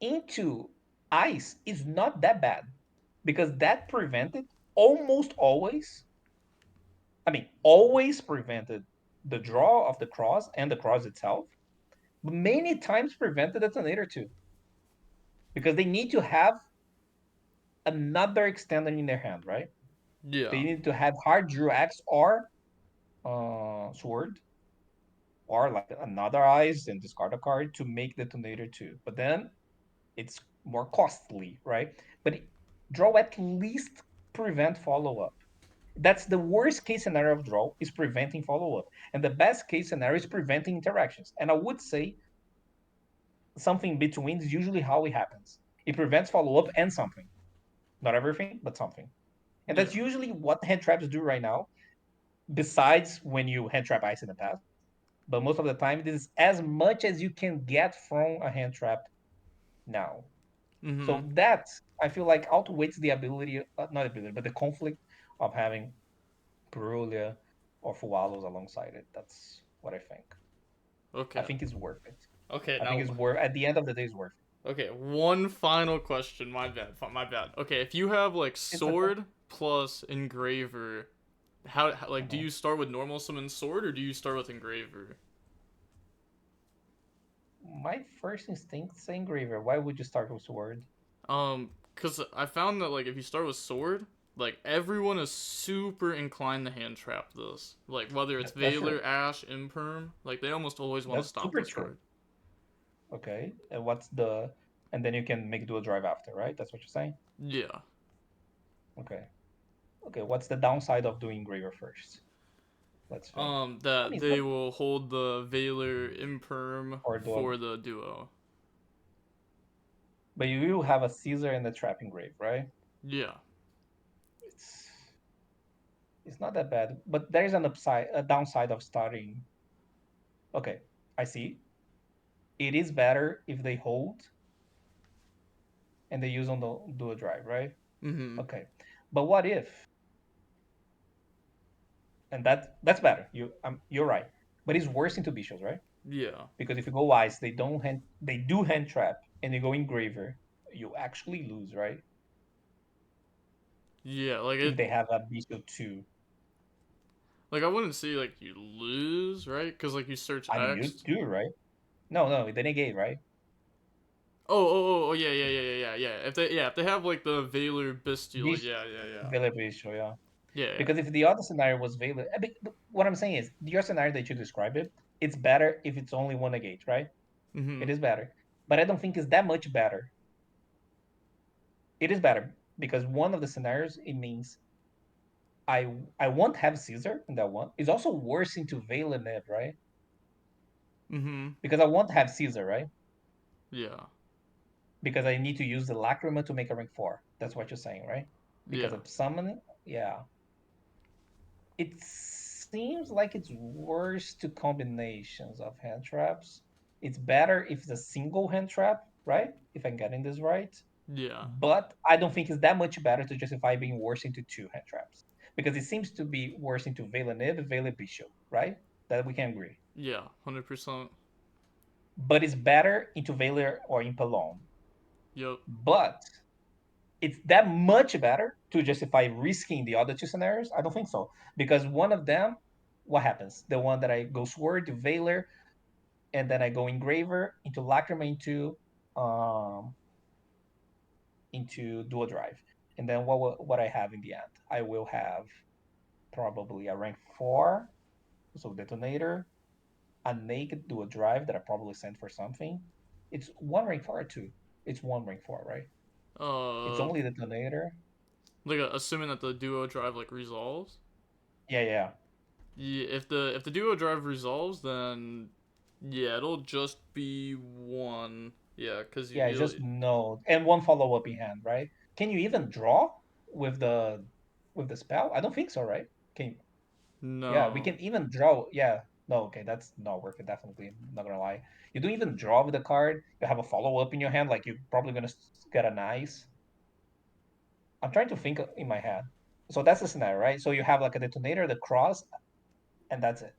Into Ice is not that bad because that prevented almost always, I mean, always prevented the draw of the cross and the cross itself, but many times prevented the Detonator too because they need to have another extender in their hand, right? They Yeah. need to have hard Drew Axe or Sword or like another Eyes and discard a card to make Detonator too. But then it's more costly, right? But draw at least prevent follow up. That's the worst case scenario of draw is preventing follow up, and the best case scenario is preventing interactions. And I would say something between is usually how it happens. It prevents follow up and something, not everything, but something. And that's Yeah. usually what hand traps do right now. Besides when you hand trap ice in the past, but most of the time it is as much as you can get from a hand trap now. So Mhm. that I feel like outweighs the ability, not ability, but the conflict of having Perulia or Fualos alongside it. That's what I think. I Okay. think it's worth it. Okay. I think Now. it's worth. At the end of the day, it's worth Okay. One final question. My bad. My bad. Okay. If you have like it. It's okay. sword plus engraver, like do Mhm. you start with normal summon sword or do you start with engraver? My first instinct is engraver. Why would you start with sword? Cause I found that like if you start with sword, like everyone is super inclined to hand trap this. Like whether it's That's Veiler, true. Ash, Imperm, like they almost always want to That's stop super the true. sword. Okay. And what's the? And then you can make dual drive after, right? That's what you're saying. Yeah. Okay. Okay. What's the downside of doing engraver first? Let's think. I That mean, they will hold the Veiler Imperm or do for the duo. but you will have a Caesar and a trapping grave, right? Yeah. It's it's not that bad, but there is an upside, a downside of starting. Okay, I see. It is better if they hold and they use on the dual drive, right? Mm-hmm. Okay, but what if? And that's better. You're right, but it's worse into bishops, right? Yeah. Because if you go wise, they do hand trap, and you go engraver, you actually lose, right? Yeah. Like If it. they have a bishop two, Like I wouldn't say like you lose, right? Cause like you search I mean you X. do, right? No, no, they negate, right? Yeah, if they have like the Veiler Bestial, like Bish yeah. Vela bishop, yeah. Yeah, yeah. Because if the other scenario was Vela, what I'm saying is your scenario that you described it's better if it's only one negate, right? Mm-hmm. It is better, but I don't think it's that much better. It is better because one of the scenarios it means I won't have Caesar in that one. It's also worse into Vela Nib, right? Mm-hmm. Because I won't have Caesar, right? Yeah. Because I need to use the Lacrima to make a rank 4. That's what you're saying, right? Because Yeah. of summoning, yeah. It seems like it's worse to combinations of hand traps. It's better if it's a single hand trap, right? If I'm getting this right. Yeah. But I don't think it's that much better to justify being worse into two hand traps. Because it seems to be worse into Vela Nib and Vela Bishop, right? That we can agree. Yeah. 100%. but it's better into Valor or Impelon. Yep. But it's that much better to justify risking the other two scenarios? I don't think so. Because one of them, what happens? The one that I go Sword to Valor, and then I go Engraver into Lacrima um into Dual Drive. And then what I have in the end? I will have probably a rank 4, so Detonator, a naked Dual Drive that I probably sent for something. It's one rank 4 or two? It's one rank 4, right? It's Uh, only Detonator. like assuming that the duo drive like resolves. Yeah, yeah. Yeah, if the duo drive resolves, then yeah, it'll just be one. Yeah, cause Yeah, you just no. And one follow up in hand, right? Can you even draw with the spell? I don't think so, right? Can Yeah, we no. can even draw. Yeah. No, okay, that's not working. Definitely not gonna lie. You don't even draw with the card. You have a follow up in your hand, like you're probably gonna get a nice. I'm trying to think in my head. So that's the scenario, right? So you have like a detonator, the cross, and that's it,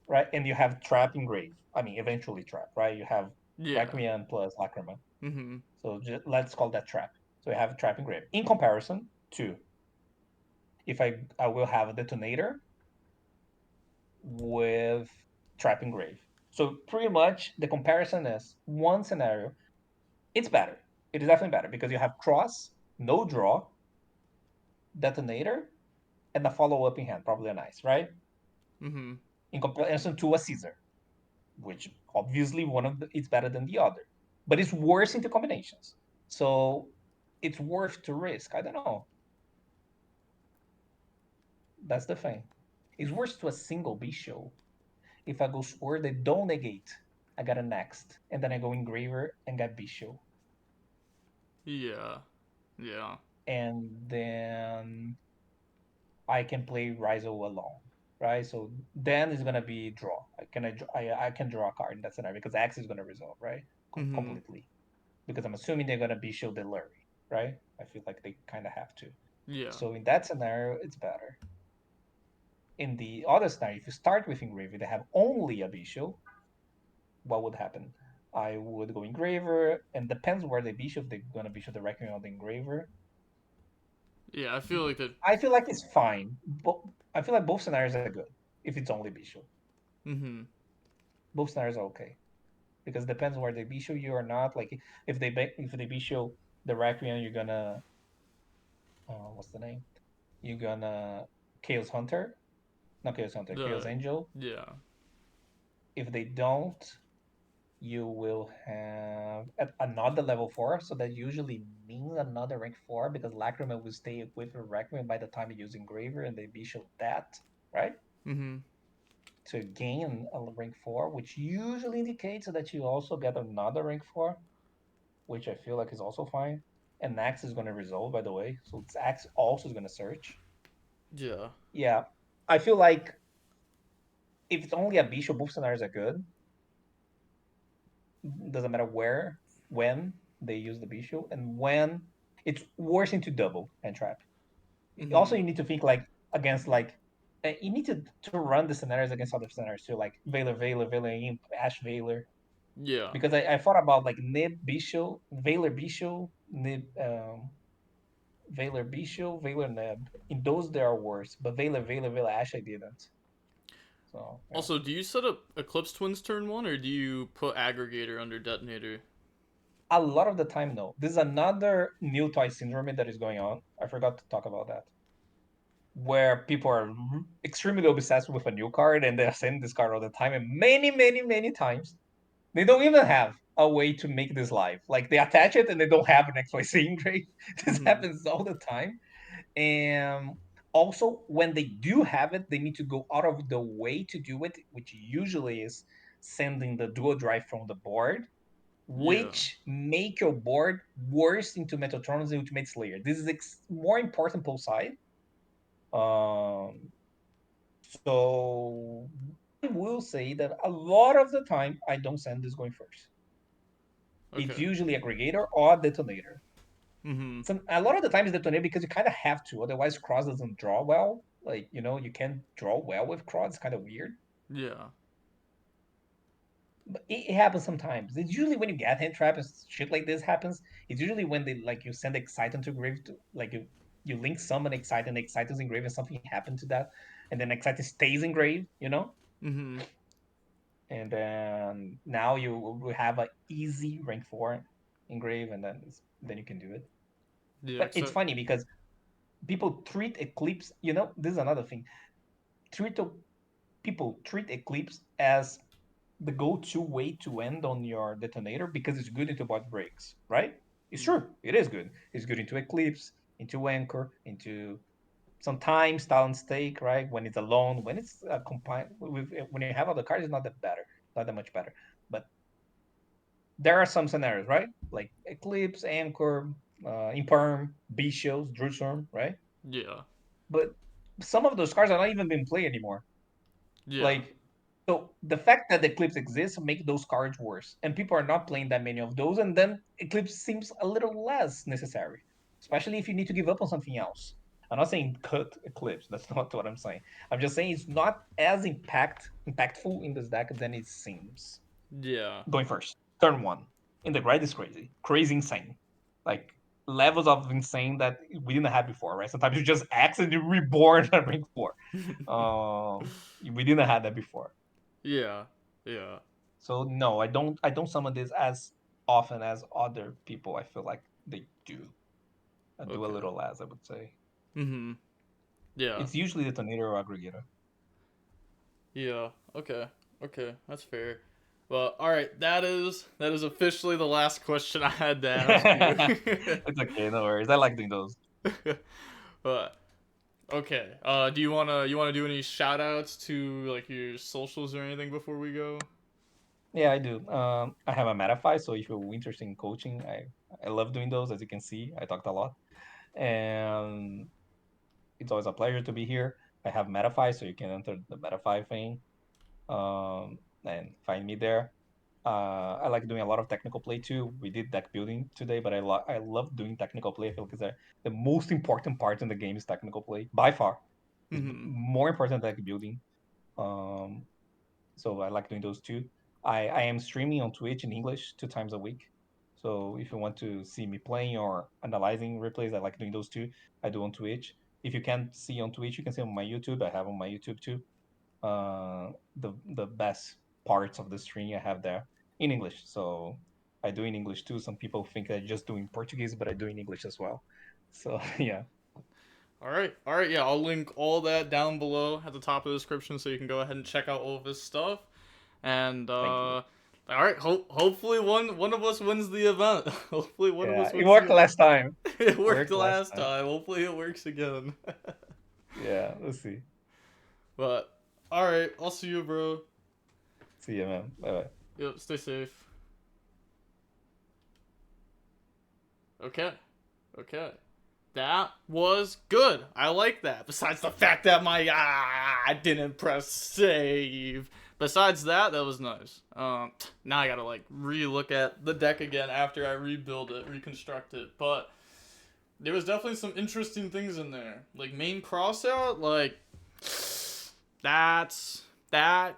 right? And you have trap engrave. I mean, eventually trap, right? You have Yeah. Requiem plus Lacrima. Mhm. So let's call that trap. So you have trap engrave. In comparison to if I will have a detonator with trap engrave. So pretty much the comparison is one scenario. It's better. It is definitely better because you have cross, no draw, detonator, and a follow up in hand. Probably a nice, right? Mhm. In comparison to a Caesar, which obviously one of it's better than the other, but it's worse into combinations. So it's worth to risk. I don't know. That's the thing. It's worse to a single B show. If I go sword, they don't negate. I got a next, and then I go engraver and get B show, Yeah. Yeah. and then I can play Rizo alone, right? So then it's gonna be draw. I can draw a card in that scenario because X is gonna resolve, right? Mhm. Completely. Because I'm assuming they're gonna be shield Lurry, right? I feel like they kind of have to. Yeah. So in that scenario, it's better. In the other scenario, if you start with Engraver, they have only a Bishop, what would happen? I would go Engraver, and depends where the Bishop, they're gonna Bishop the Reckoning on the Engraver. Yeah, I feel like that. I feel like it's fine. But I feel like both scenarios are good if it's only Bishop. Mhm. Both scenarios are okay. Because it depends where they Bishop you or not. Like if they Bishop the Requiem, you're gonna what's the name? You're gonna Chaos Hunter, not Chaos Hunter, Chaos The Angel. yeah. If they don't, you will have another level 4. So that usually means another rank 4 because Lacrima will stay with Requiem by the time you use Engraver and they Bishop that, right? Mhm. To gain a rank 4, which usually indicates that you also get another rank 4, which I feel like is also fine. And Axe is going to resolve, by the way. So it's Axe also is going to search. Yeah. Yeah. I feel like if it's only a Bishop, both scenarios are good. Doesn't matter where, when they use the Bishop, and when it's worse into double and trap. Also, Mhm. you need to think like against like you need to run the scenarios against other scenarios too, like Valor, Imp, Ash Valor. Yeah. Because I thought about like Nib Bishop, Valor Bishop, Nib Valor Bishop, Valor Neb. In those they are worse, but Valor Ash I didn't. So yeah. Also, do you set up Eclipse Twins turn one, or do you put Aggregator under Detonator? A lot of the time, no. This is another new toy syndrome that is going on. I forgot to talk about that. Where people are extremely obsessed with a new card and they're sending this card all the time, and many times they don't even have a way to make this live. Like they attach it and they don't have an XYZ engraved. This Mhm. happens all the time. And also, when they do have it, they need to go out of the way to do it, which usually is sending the dual drive from the board, Yeah. which make your board worse into Metatronus and Ultimate Slayer. This is more important per side. Um, so I will say that a lot of the time I don't send this going first. It's Okay. usually aggregator or detonator. Mhm. So a lot of the time it's detonator because you kind of have to, otherwise cross doesn't draw well. Like you can't draw well with cross. It's kind of weird. Yeah. But it happens sometimes. It's usually when you get hand trap and shit like this happens. It's usually when they like you send Exciton to grave to like you link summon Exciton, Exciton's in grave and something happened to that, and then Exciton stays in grave, Mm-hmm. and then now you will have a easy rank 4 in grave, and then you can do it. Yeah, But it's funny because people treat Eclipse. This is another thing. Treat People treat Eclipse as the go-to way to end on your detonator because it's good into bot breaks, right? It's true. It is good. It's good into Eclipse, into Anchor, into sometimes Talon Stake, right? When it's alone, when it's combined with when you have other cards, it's not that better, not that much better. But there are some scenarios, right? Like Eclipse, Anchor, Imperm, B-Shows, Drusarm, right? yeah, But some of those cards are not even being played anymore. yeah, Like, so the fact that Eclipse exists make those cards worse, and people are not playing that many of those, and then Eclipse seems a little less necessary, especially if you need to give up on something else. I'm not saying cut Eclipse. That's not what I'm saying. I'm just saying it's not as impactful in this deck than it seems. yeah. Going first, turn one in the grind is crazy, crazy insane, like levels of insane that we didn't have before, right? Sometimes you just X and you reborn at rank 4. We didn't have that before. Yeah, yeah. So no, I don't summon this as often as other people. I feel like they do. I do a Okay. little less, I would say. Mm-hmm. Yeah, It's usually detonator or aggregator. yeah. Okay, okay. That's fair. Well, all right. That is officially the last question I had to ask you. It's okay, no worries. I like doing those. But okay. Do you wanna do any shout outs to like your socials or anything before we go? Yeah, I do. I have a Metafy, so if you're interested in coaching, I love doing those. As you can see, I talked a lot, and it's always a pleasure to be here. I have Metafy, so you can enter the Metafy thing, and find me there. I like doing a lot of technical play too. We did deck building today, but I love doing technical play. I feel like the most important part in the game is technical play by far. It's Mm-hmm. more important than deck building. Um, so I like doing those too. I am streaming on Twitch in English 2 times a week. So if you want to see me playing or analyzing replays, I like doing those too. I do on Twitch. If you can't see on Twitch, you can see on my YouTube. I have on my YouTube too. The best parts of the stream I have there in English. So I do in English too. Some people think I just do in Portuguese, but I do in English as well. So yeah, All right, all right. Yeah, I'll link all that down below at the top of the description so you can go ahead and check out all of his stuff. And thank you. all right, hopefully one of us wins the event. Hopefully one of Yeah, us it wins the worked event. last time. It worked Worked last last time. time. Hopefully it works again. Yeah, let's see. But all right, I'll see you, bro. See you, man. Bye bye. Yep, stay safe. Okay, okay. That was good. I like that. Besides the fact that I didn't press save. Besides that, that was nice. Now I gotta like re-look at the deck again after I rebuild it, reconstruct it. But there was definitely some interesting things in there. Like main crossout, like that's that.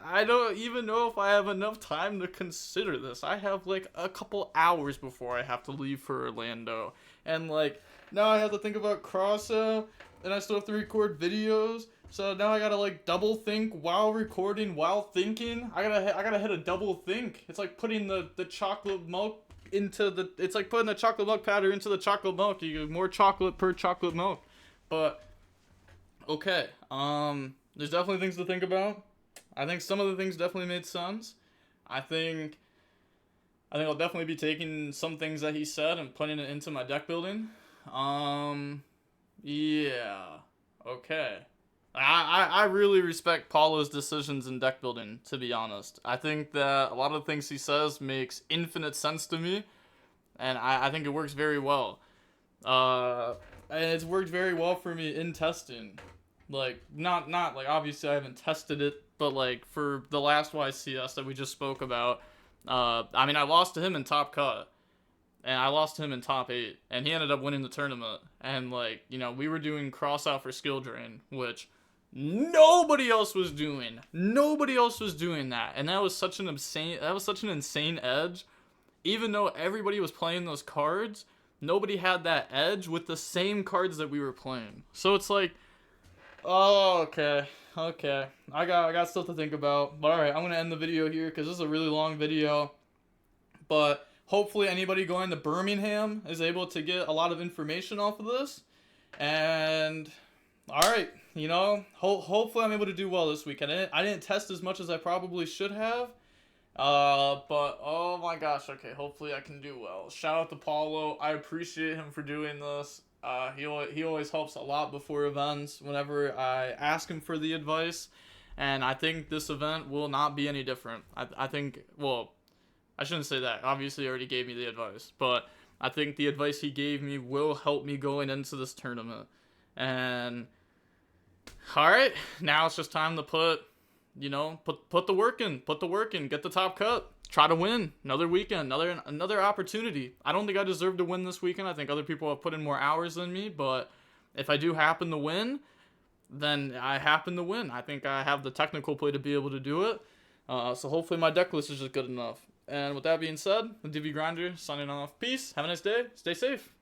I don't even know if I have enough time to consider this. I have like a couple hours before I have to leave for Orlando, and like now I have to think about crossout, and I still have to record videos. So now I gotta like double think while recording, while thinking. I gotta hit a double think. It's like putting the chocolate milk into the. It's like putting the chocolate milk powder into the chocolate milk. You get more chocolate per chocolate milk. But okay, there's definitely things to think about. I think some of the things definitely made sense. I think I'll definitely be taking some things that he said and putting it into my deck building. Um, yeah. Okay. I really respect Paulo's decisions in deck building, to be honest. I think that a lot of the things he says makes infinite sense to me, and I think it works very well. And it's worked very well for me in testing. Like, not like obviously I haven't tested it, but like for the last YCS that we just spoke about, I mean I lost to him in top cut, and I lost to him in top 8, and he ended up winning the tournament. And like we were doing cross out for skill drain, which nobody else was doing. Nobody else was doing that. And that was such an insane edge. Even though everybody was playing those cards, nobody had that edge with the same cards that we were playing. So it's like, oh, okay. Okay. I got stuff to think about. But alright, I'm gonna end the video here because this is a really long video. But hopefully anybody going to Birmingham is able to get a lot of information off of this. And alright, you know, hopefully I'm able to do well this week. I didn't test as much as I probably should have. But oh my gosh, okay, hopefully I can do well. Shout out to Paulo. I appreciate him for doing this. He always helps a lot before events whenever I ask him for the advice. And I think this event will not be any different. I think, well, I shouldn't say that. Obviously, he already gave me the advice. But I think the advice he gave me will help me going into this tournament. And, alright, now it's just time to put the work in. Put the work in. Get the top cut. Try to win. Another weekend. Another opportunity. I don't think I deserve to win this weekend. I think other people have put in more hours than me. But if I do happen to win, then I happen to win. I think I have the technical play to be able to do it. So hopefully my deck list is just good enough. And with that being said, the DV Grinder signing off. Peace. Have a nice day. Stay safe.